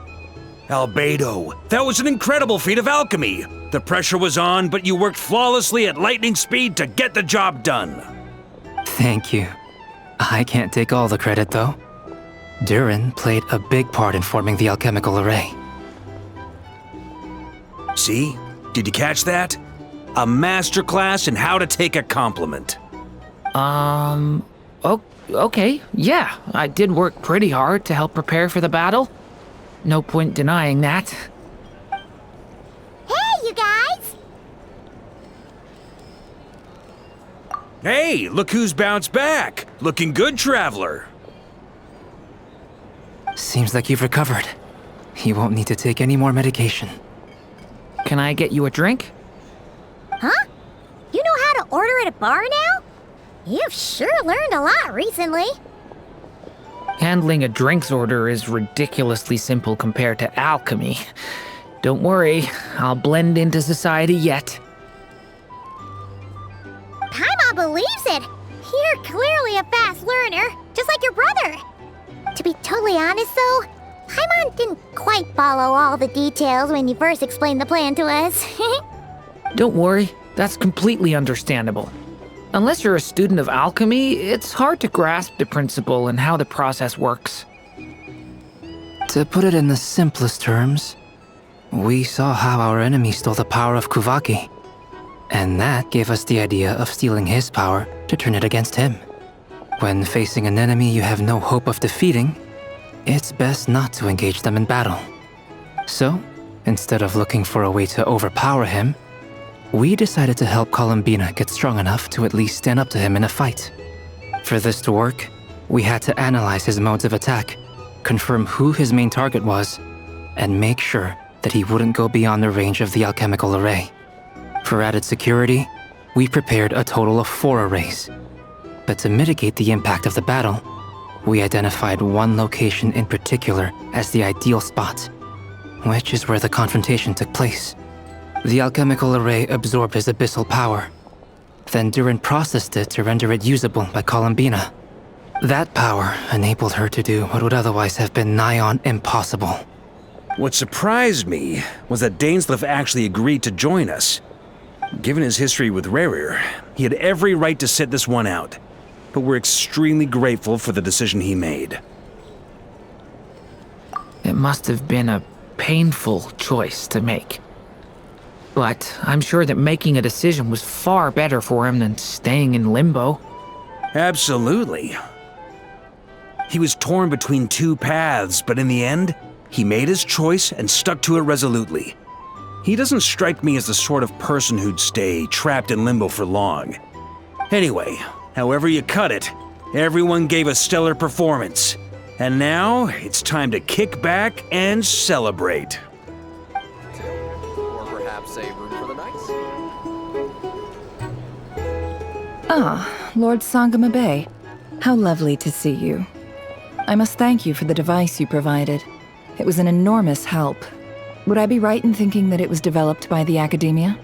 Albedo, that was an incredible feat of alchemy! The pressure was on, but you worked flawlessly at lightning speed to get the job done. Thank you. I can't take all the credit, though. Durin played a big part in forming the alchemical array. See? Did you catch that? A masterclass in how to take a compliment. Okay, yeah, I did work pretty hard to help prepare for the battle. No point denying that. Hey, you guys! Hey, look who's bounced back! Looking good, Traveler! Seems like you've recovered. You won't need to take any more medication. Can I get you a drink? Huh? You know how to order at a bar now? You've sure learned a lot recently. Handling a drinks order is ridiculously simple compared to alchemy. Don't worry, I'll blend into society yet. Paimon believes it! You're clearly a fast learner, just like your brother. To be totally honest though, Paimon didn't quite follow all the details when you first explained the plan to us. Don't worry, that's completely understandable. Unless you're a student of alchemy, it's hard to grasp the principle and how the process works. To put it in the simplest terms, we saw how our enemy stole the power of Kuvaki, and that gave us the idea of stealing his power to turn it against him. When facing an enemy you have no hope of defeating, it's best not to engage them in battle. So, instead of looking for a way to overpower him, we decided to help Columbina get strong enough to at least stand up to him in a fight. For this to work, we had to analyze his modes of attack, confirm who his main target was, and make sure that he wouldn't go beyond the range of the alchemical array. For added security, we prepared a total of 4 arrays. But to mitigate the impact of the battle, we identified one location in particular as the ideal spot, which is where the confrontation took place. The alchemical array absorbed his abyssal power. Then Durin processed it to render it usable by Columbina. That power enabled her to do what would otherwise have been nigh on impossible. What surprised me was that Dainsleif actually agreed to join us. Given his history with Rerir, he had every right to sit this one out. But we're extremely grateful for the decision he made. It must have been a painful choice to make. But I'm sure that making a decision was far better for him than staying in limbo. Absolutely. He was torn between 2 paths, but in the end, he made his choice and stuck to it resolutely. He doesn't strike me as the sort of person who'd stay trapped in limbo for long. Anyway, however you cut it, everyone gave a stellar performance. And now, it's time to kick back and celebrate. Or perhaps a room for the nights? Ah, Lord Sangama Bay. How lovely to see you. I must thank you for the device you provided. It was an enormous help. Would I be right in thinking that it was developed by the Academia?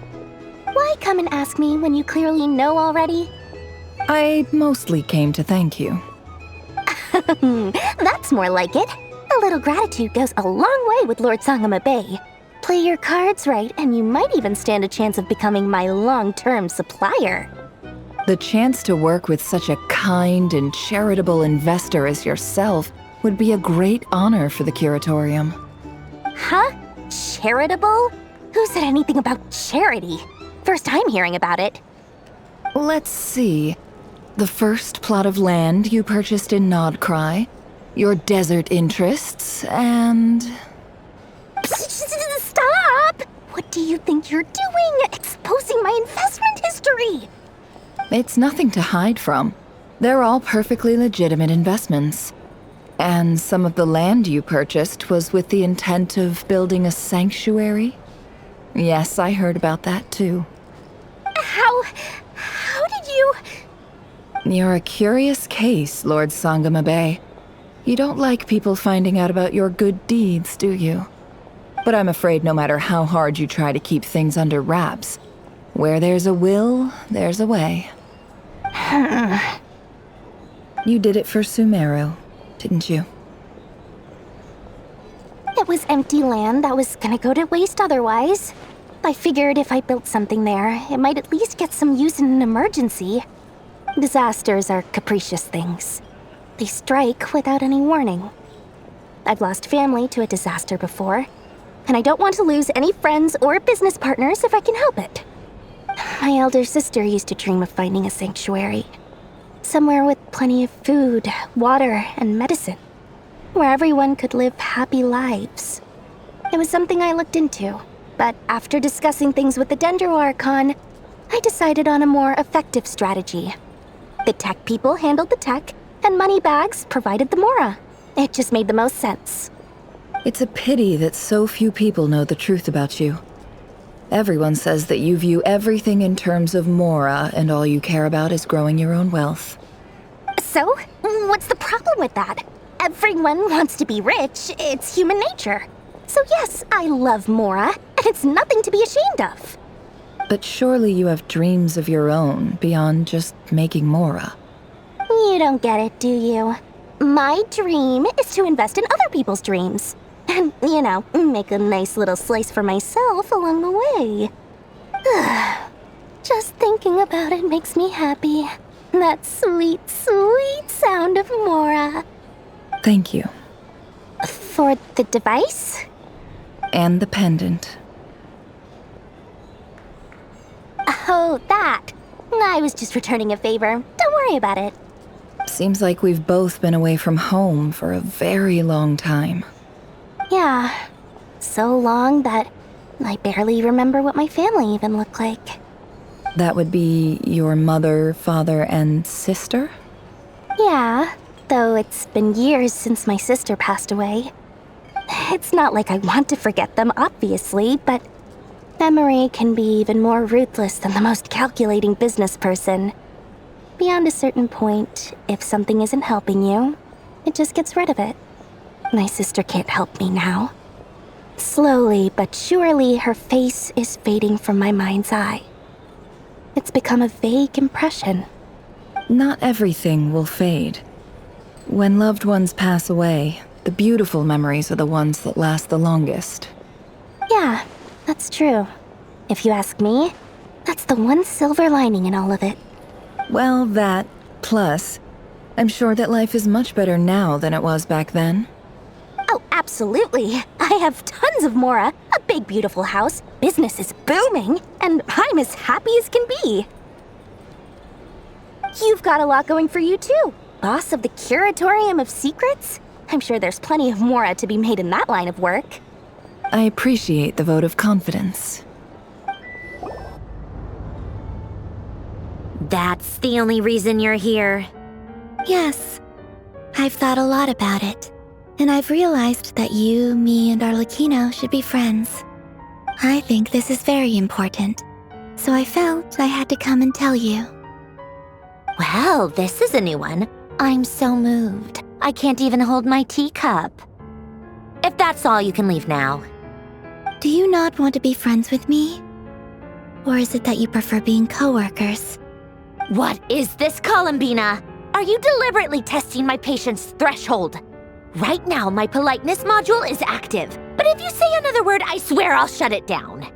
Why come and ask me when you clearly know already? I mostly came to thank you. That's more like it. A little gratitude goes a long way with Lord Sangama Bay. Play your cards right, and you might even stand a chance of becoming my long-term supplier. The chance to work with such a kind and charitable investor as yourself would be a great honor for the Curatorium. Huh? Charitable? Who said anything about charity? First time hearing about it. Let's see. The first plot of land you purchased in Nod-Krai, your desert interests, and... Stop! What do you think you're doing? Exposing my investment history! It's nothing to hide from. They're all perfectly legitimate investments. And some of the land you purchased was with the intent of building a sanctuary? Yes, I heard about that too. How did you... You're a curious case, Lord Sangamabe. You don't like people finding out about your good deeds, do you? But I'm afraid no matter how hard you try to keep things under wraps, where there's a will, there's a way. You did it for Sumeru, didn't you? It was empty land that was gonna go to waste otherwise. I figured if I built something there, it might at least get some use in an emergency. Disasters are capricious things. They strike without any warning. I've lost family to a disaster before, and I don't want to lose any friends or business partners if I can help it. My elder sister used to dream of finding a sanctuary. Somewhere with plenty of food, water, and medicine. Where everyone could live happy lives. It was something I looked into, but after discussing things with the Dendro Archon, I decided on a more effective strategy. The tech people handled the tech, and Moneybags provided the Mora. It just made the most sense. It's a pity that so few people know the truth about you. Everyone says that you view everything in terms of Mora, and all you care about is growing your own wealth. So, what's the problem with that? Everyone wants to be rich. It's human nature. So yes, I love Mora, and it's nothing to be ashamed of. But surely you have dreams of your own beyond just making Mora. You don't get it, do you? My dream is to invest in other people's dreams. And, you know, make a nice little slice for myself along the way. Just thinking about it makes me happy. That sweet, sweet sound of Mora. Thank you. For the device? And the pendant. Oh, that. I was just returning a favor. Don't worry about it. Seems like we've both been away from home for a very long time. Yeah. So long that I barely remember what my family even looked like. That would be your mother, father, and sister? Yeah, though it's been years since my sister passed away. It's not like I want to forget them, obviously, but memory can be even more ruthless than the most calculating business person. Beyond a certain point, if something isn't helping you, it just gets rid of it. My sister can't help me now. Slowly but surely, her face is fading from my mind's eye. It's become a vague impression. Not everything will fade. When loved ones pass away, the beautiful memories are the ones that last the longest. Yeah, that's true. If you ask me, that's the one silver lining in all of it. Well, that, plus, I'm sure that life is much better now than it was back then. Oh, absolutely. I have tons of Mora, a big beautiful house, business is booming, and I'm as happy as can be. You've got a lot going for you too. Boss of the Curatorium of Secrets? I'm sure there's plenty of Mora to be made in that line of work. I appreciate the vote of confidence. That's the only reason you're here? Yes. I've thought a lot about it. And I've realized that you, me, and Arlecchino should be friends. I think this is very important. So I felt I had to come and tell you. Well, this is a new one. I'm so moved. I can't even hold my teacup. If that's all, you can leave now. Do you not want to be friends with me? Or is it that you prefer being co-workers? What is this, Columbina? Are you deliberately testing my patience threshold? Right now, my politeness module is active. But if you say another word, I swear I'll shut it down.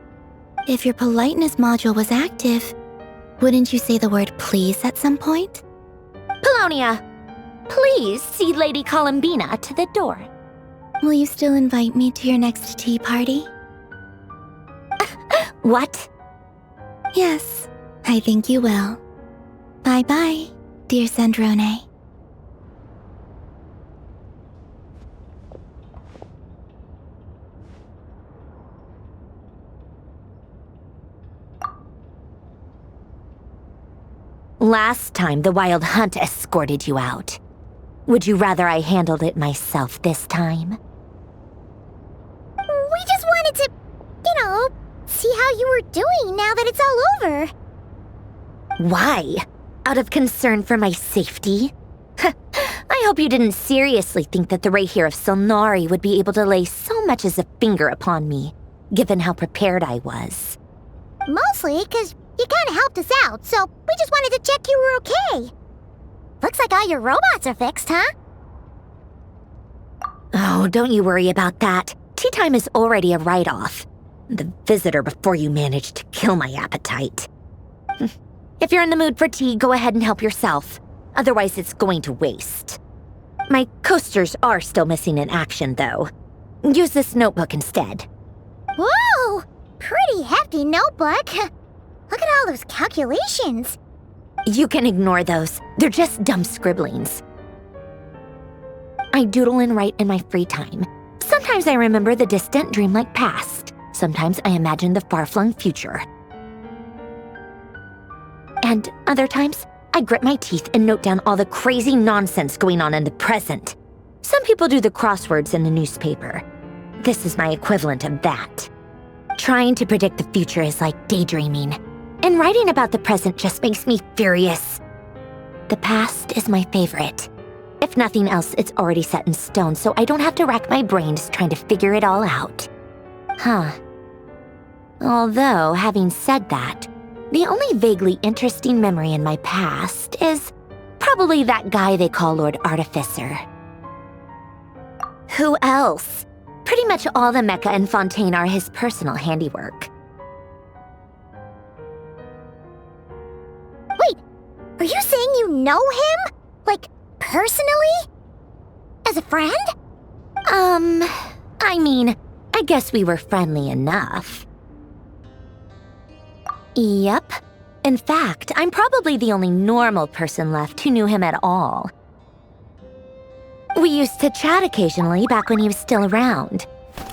If your politeness module was active, wouldn't you say the word please at some point? Polonia, please see Lady Columbina to the door. Will you still invite me to your next tea party? What? Yes, I think you will. Bye-bye, dear Sandrone. Last time, the Wild Hunt escorted you out. Would you rather I handled it myself this time? We just wanted to, see how you were doing now that it's all over. Why? Out of concern for my safety? I hope you didn't seriously think that the Rayhir of Solnari would be able to lay so much as a finger upon me, given how prepared I was. Mostly because you kind of helped us out, so we just wanted to check you were okay. Looks like all your robots are fixed, huh? Oh, don't you worry about that. Tea time is already a write-off. The visitor before you managed to kill my appetite. If you're in the mood for tea, go ahead and help yourself. Otherwise, it's going to waste. My coasters are still missing in action, though. Use this notebook instead. Whoa! Pretty hefty notebook. Look at all those calculations. You can ignore those. They're just dumb scribblings. I doodle and write in my free time. Sometimes I remember the distant, dreamlike past. Sometimes I imagine the far-flung future. And other times, I grit my teeth and note down all the crazy nonsense going on in the present. Some people do the crosswords in the newspaper. This is my equivalent of that. Trying to predict the future is like daydreaming, and writing about the present just makes me furious. The past is my favorite. If nothing else, it's already set in stone, so I don't have to rack my brains trying to figure it all out. Huh. Although, having said that, the only vaguely interesting memory in my past is probably that guy they call Lord Artificer. Who else? Pretty much all the mecha and Fontaine are his personal handiwork. Wait, are you saying you know him? Like, personally? As a friend? I mean, I guess we were friendly enough. Yep. In fact, I'm probably the only normal person left who knew him at all. We used to chat occasionally back when he was still around.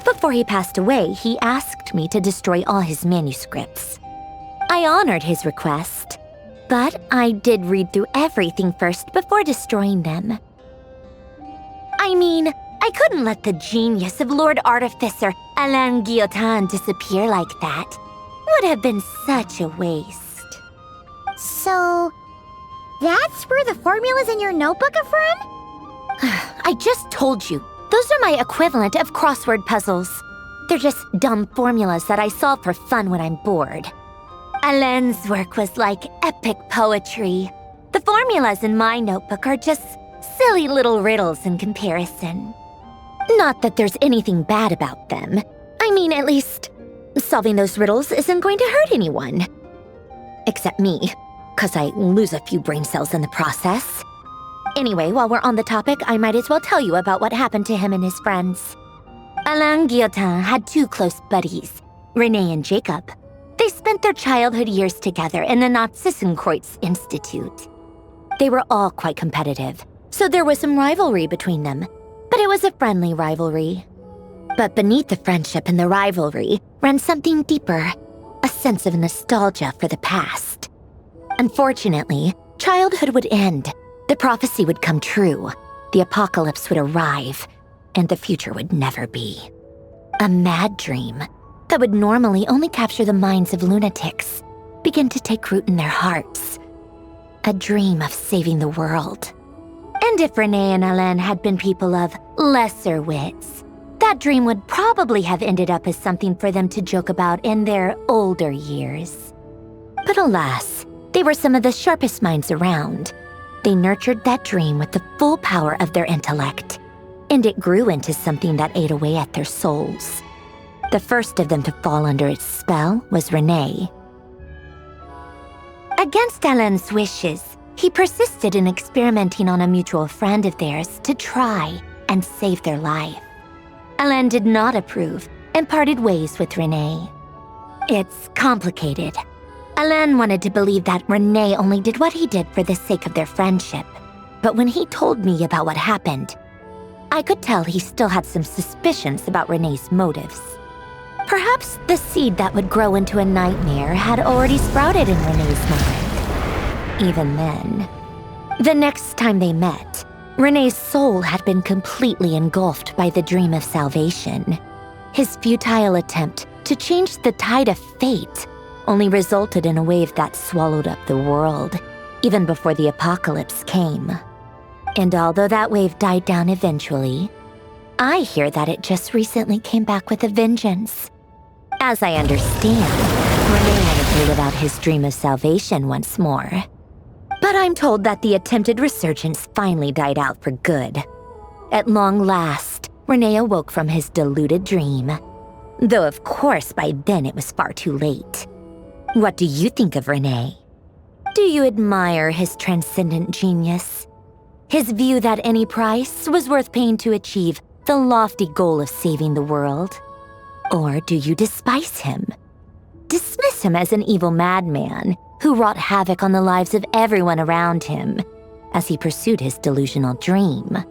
Before he passed away, he asked me to destroy all his manuscripts. I honored his request, but I did read through everything first before destroying them. I mean, I couldn't let the genius of Lord Artificer Alain Guillotin disappear like that. Would have been such a waste. So, that's where the formulas in your notebook are from? I just told you. Those are my equivalent of crossword puzzles. They're just dumb formulas that I solve for fun when I'm bored. Alain's work was like epic poetry. The formulas in my notebook are just silly little riddles in comparison. Not that there's anything bad about them. I mean, at least, solving those riddles isn't going to hurt anyone. Except me, 'cause I lose a few brain cells in the process. Anyway, while we're on the topic, I might as well tell you about what happened to him and his friends. Alain Guillotin had two close buddies, René and Jacob. They spent their childhood years together in the Narzissenkreuz Institute. They were all quite competitive, so there was some rivalry between them, but it was a friendly rivalry. But beneath the friendship and the rivalry ran something deeper, a sense of nostalgia for the past. Unfortunately, childhood would end. The prophecy would come true, the apocalypse would arrive, and the future would never be. A mad dream that would normally only capture the minds of lunatics began to take root in their hearts. A dream of saving the world. And if René and Alain had been people of lesser wits, that dream would probably have ended up as something for them to joke about in their older years. But alas, they were some of the sharpest minds around. They nurtured that dream with the full power of their intellect, and it grew into something that ate away at their souls. The first of them to fall under its spell was René. Against Alain's wishes, he persisted in experimenting on a mutual friend of theirs to try and save their life. Alain did not approve and parted ways with René. It's complicated. Alain wanted to believe that René only did what he did for the sake of their friendship. But when he told me about what happened, I could tell he still had some suspicions about René's motives. Perhaps the seed that would grow into a nightmare had already sprouted in René's mind. Even then. The next time they met, René's soul had been completely engulfed by the dream of salvation. His futile attempt to change the tide of fate only resulted in a wave that swallowed up the world, even before the apocalypse came. And although that wave died down eventually, I hear that it just recently came back with a vengeance. As I understand, Renee wanted to live out his dream of salvation once more. But I'm told that the attempted resurgence finally died out for good. At long last, Renee awoke from his deluded dream. Though of course by then it was far too late. What do you think of Renee? Do you admire his transcendent genius? His view that any price was worth paying to achieve the lofty goal of saving the world? Or do you despise him? Dismiss him as an evil madman who wrought havoc on the lives of everyone around him as he pursued his delusional dream?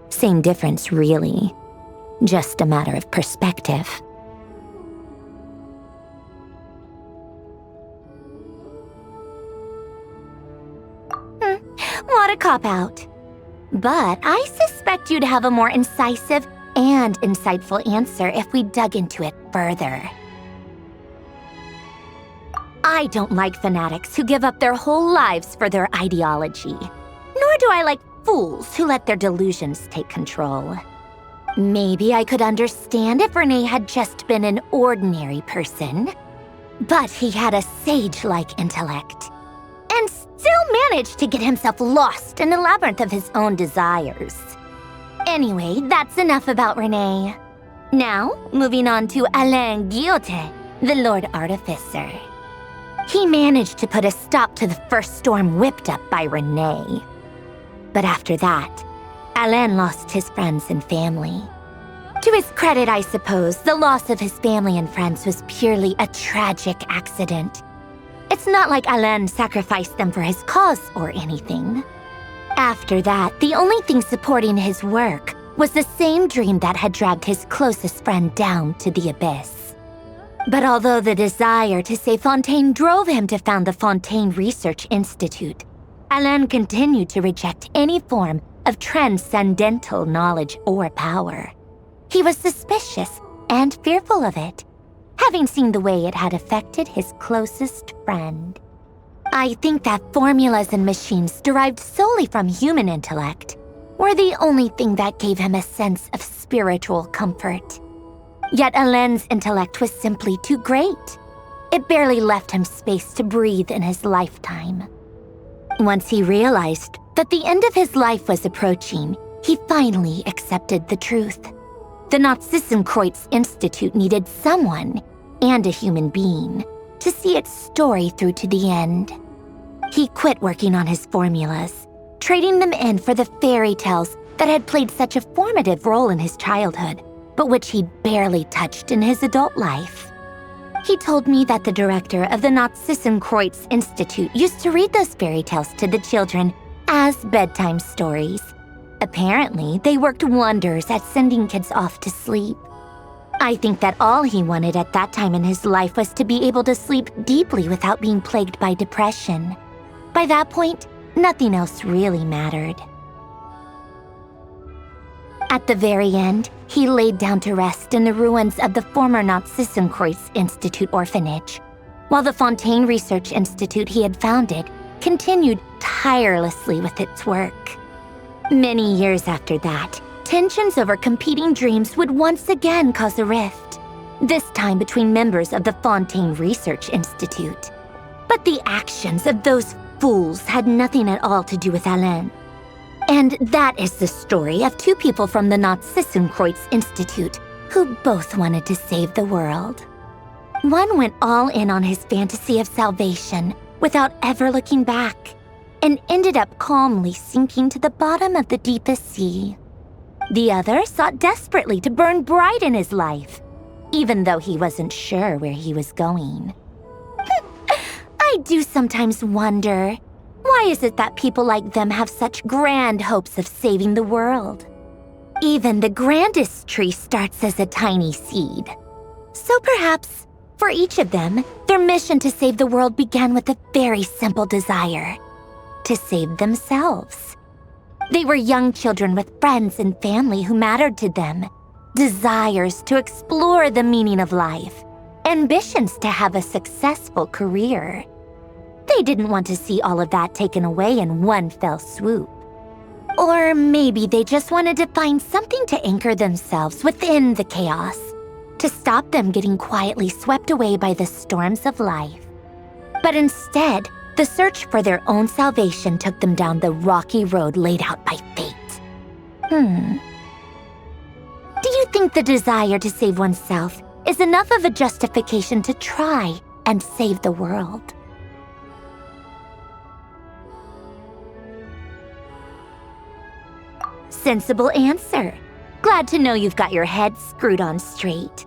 Same difference, really. Just a matter of perspective. What a cop-out. But I suspect you'd have a more incisive and insightful answer if we dug into it further. I don't like fanatics who give up their whole lives for their ideology. Nor do I like fools who let their delusions take control. Maybe I could understand if Renee had just been an ordinary person. But he had a sage-like intellect. And still managed to get himself lost in the labyrinth of his own desires. Anyway, that's enough about Renee. Now, moving on to Alain Guillotin, the Lord Artificer. He managed to put a stop to the first storm whipped up by Renee. But after that, Alain lost his friends and family. To his credit, I suppose, the loss of his family and friends was purely a tragic accident. It's not like Alain sacrificed them for his cause or anything. After that, the only thing supporting his work was the same dream that had dragged his closest friend down to the abyss. But although the desire to save Fontaine drove him to found the Fontaine Research Institute, Alain continued to reject any form of transcendental knowledge or power. He was suspicious and fearful of it, having seen the way it had affected his closest friend. I think that formulas and machines derived solely from human intellect were the only thing that gave him a sense of spiritual comfort. Yet Alain's intellect was simply too great. It barely left him space to breathe in his lifetime. Once he realized that the end of his life was approaching, he finally accepted the truth. The Nod-Krai Institute needed someone, and a human being, to see its story through to the end. He quit working on his formulas, trading them in for the fairy tales that had played such a formative role in his childhood, but which he barely touched in his adult life. He told me that the director of the Nod-Krai Institute used to read those fairy tales to the children as bedtime stories. Apparently, they worked wonders at sending kids off to sleep. I think that all he wanted at that time in his life was to be able to sleep deeply without being plagued by depression. By that point, nothing else really mattered. At the very end, he laid down to rest in the ruins of the former Nod-Krai Institute orphanage, while the Fontaine Research Institute he had founded continued tirelessly with its work. Many years after that, tensions over competing dreams would once again cause a rift, this time between members of the Fontaine Research Institute. But the actions of those fools had nothing at all to do with Alain. And that is the story of two people from the Nod-Krai Institute who both wanted to save the world. One went all in on his fantasy of salvation without ever looking back, and ended up calmly sinking to the bottom of the deepest sea. The other sought desperately to burn bright in his life, even though he wasn't sure where he was going. I do sometimes wonder, why is it that people like them have such grand hopes of saving the world? Even the grandest tree starts as a tiny seed. So perhaps, for each of them, their mission to save the world began with a very simple desire: to save themselves. They were young children with friends and family who mattered to them, desires to explore the meaning of life, ambitions to have a successful career. They they didn't want to see all of that taken away in one fell swoop. Or maybe they just wanted to find something to anchor themselves within the chaos, to stop them getting quietly swept away by the storms of life. But instead, the search for their own salvation took them down the rocky road laid out by fate. Do you think the desire to save oneself is enough of a justification to try and save the world? Sensible answer. Glad to know you've got your head screwed on straight.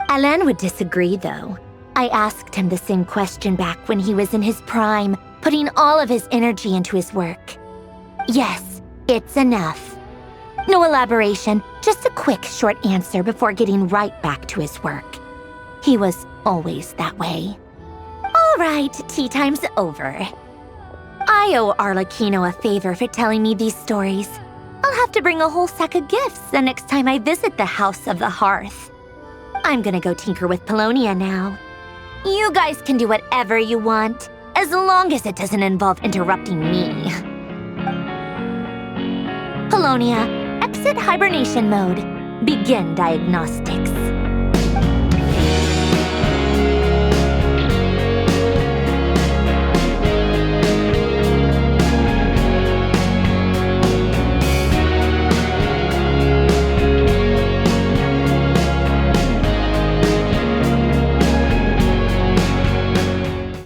Alain would disagree, though. I asked him the same question back when he was in his prime, putting all of his energy into his work. Yes, it's enough. No elaboration, just a quick, short answer before getting right back to his work. He was always that way. All right, tea time's over. I owe Arlecchino a favor for telling me these stories. I'll have to bring a whole sack of gifts the next time I visit the House of the Hearth. I'm gonna go tinker with Polonia now. You guys can do whatever you want, as long as it doesn't involve interrupting me. Polonia, exit hibernation mode. Begin diagnostics.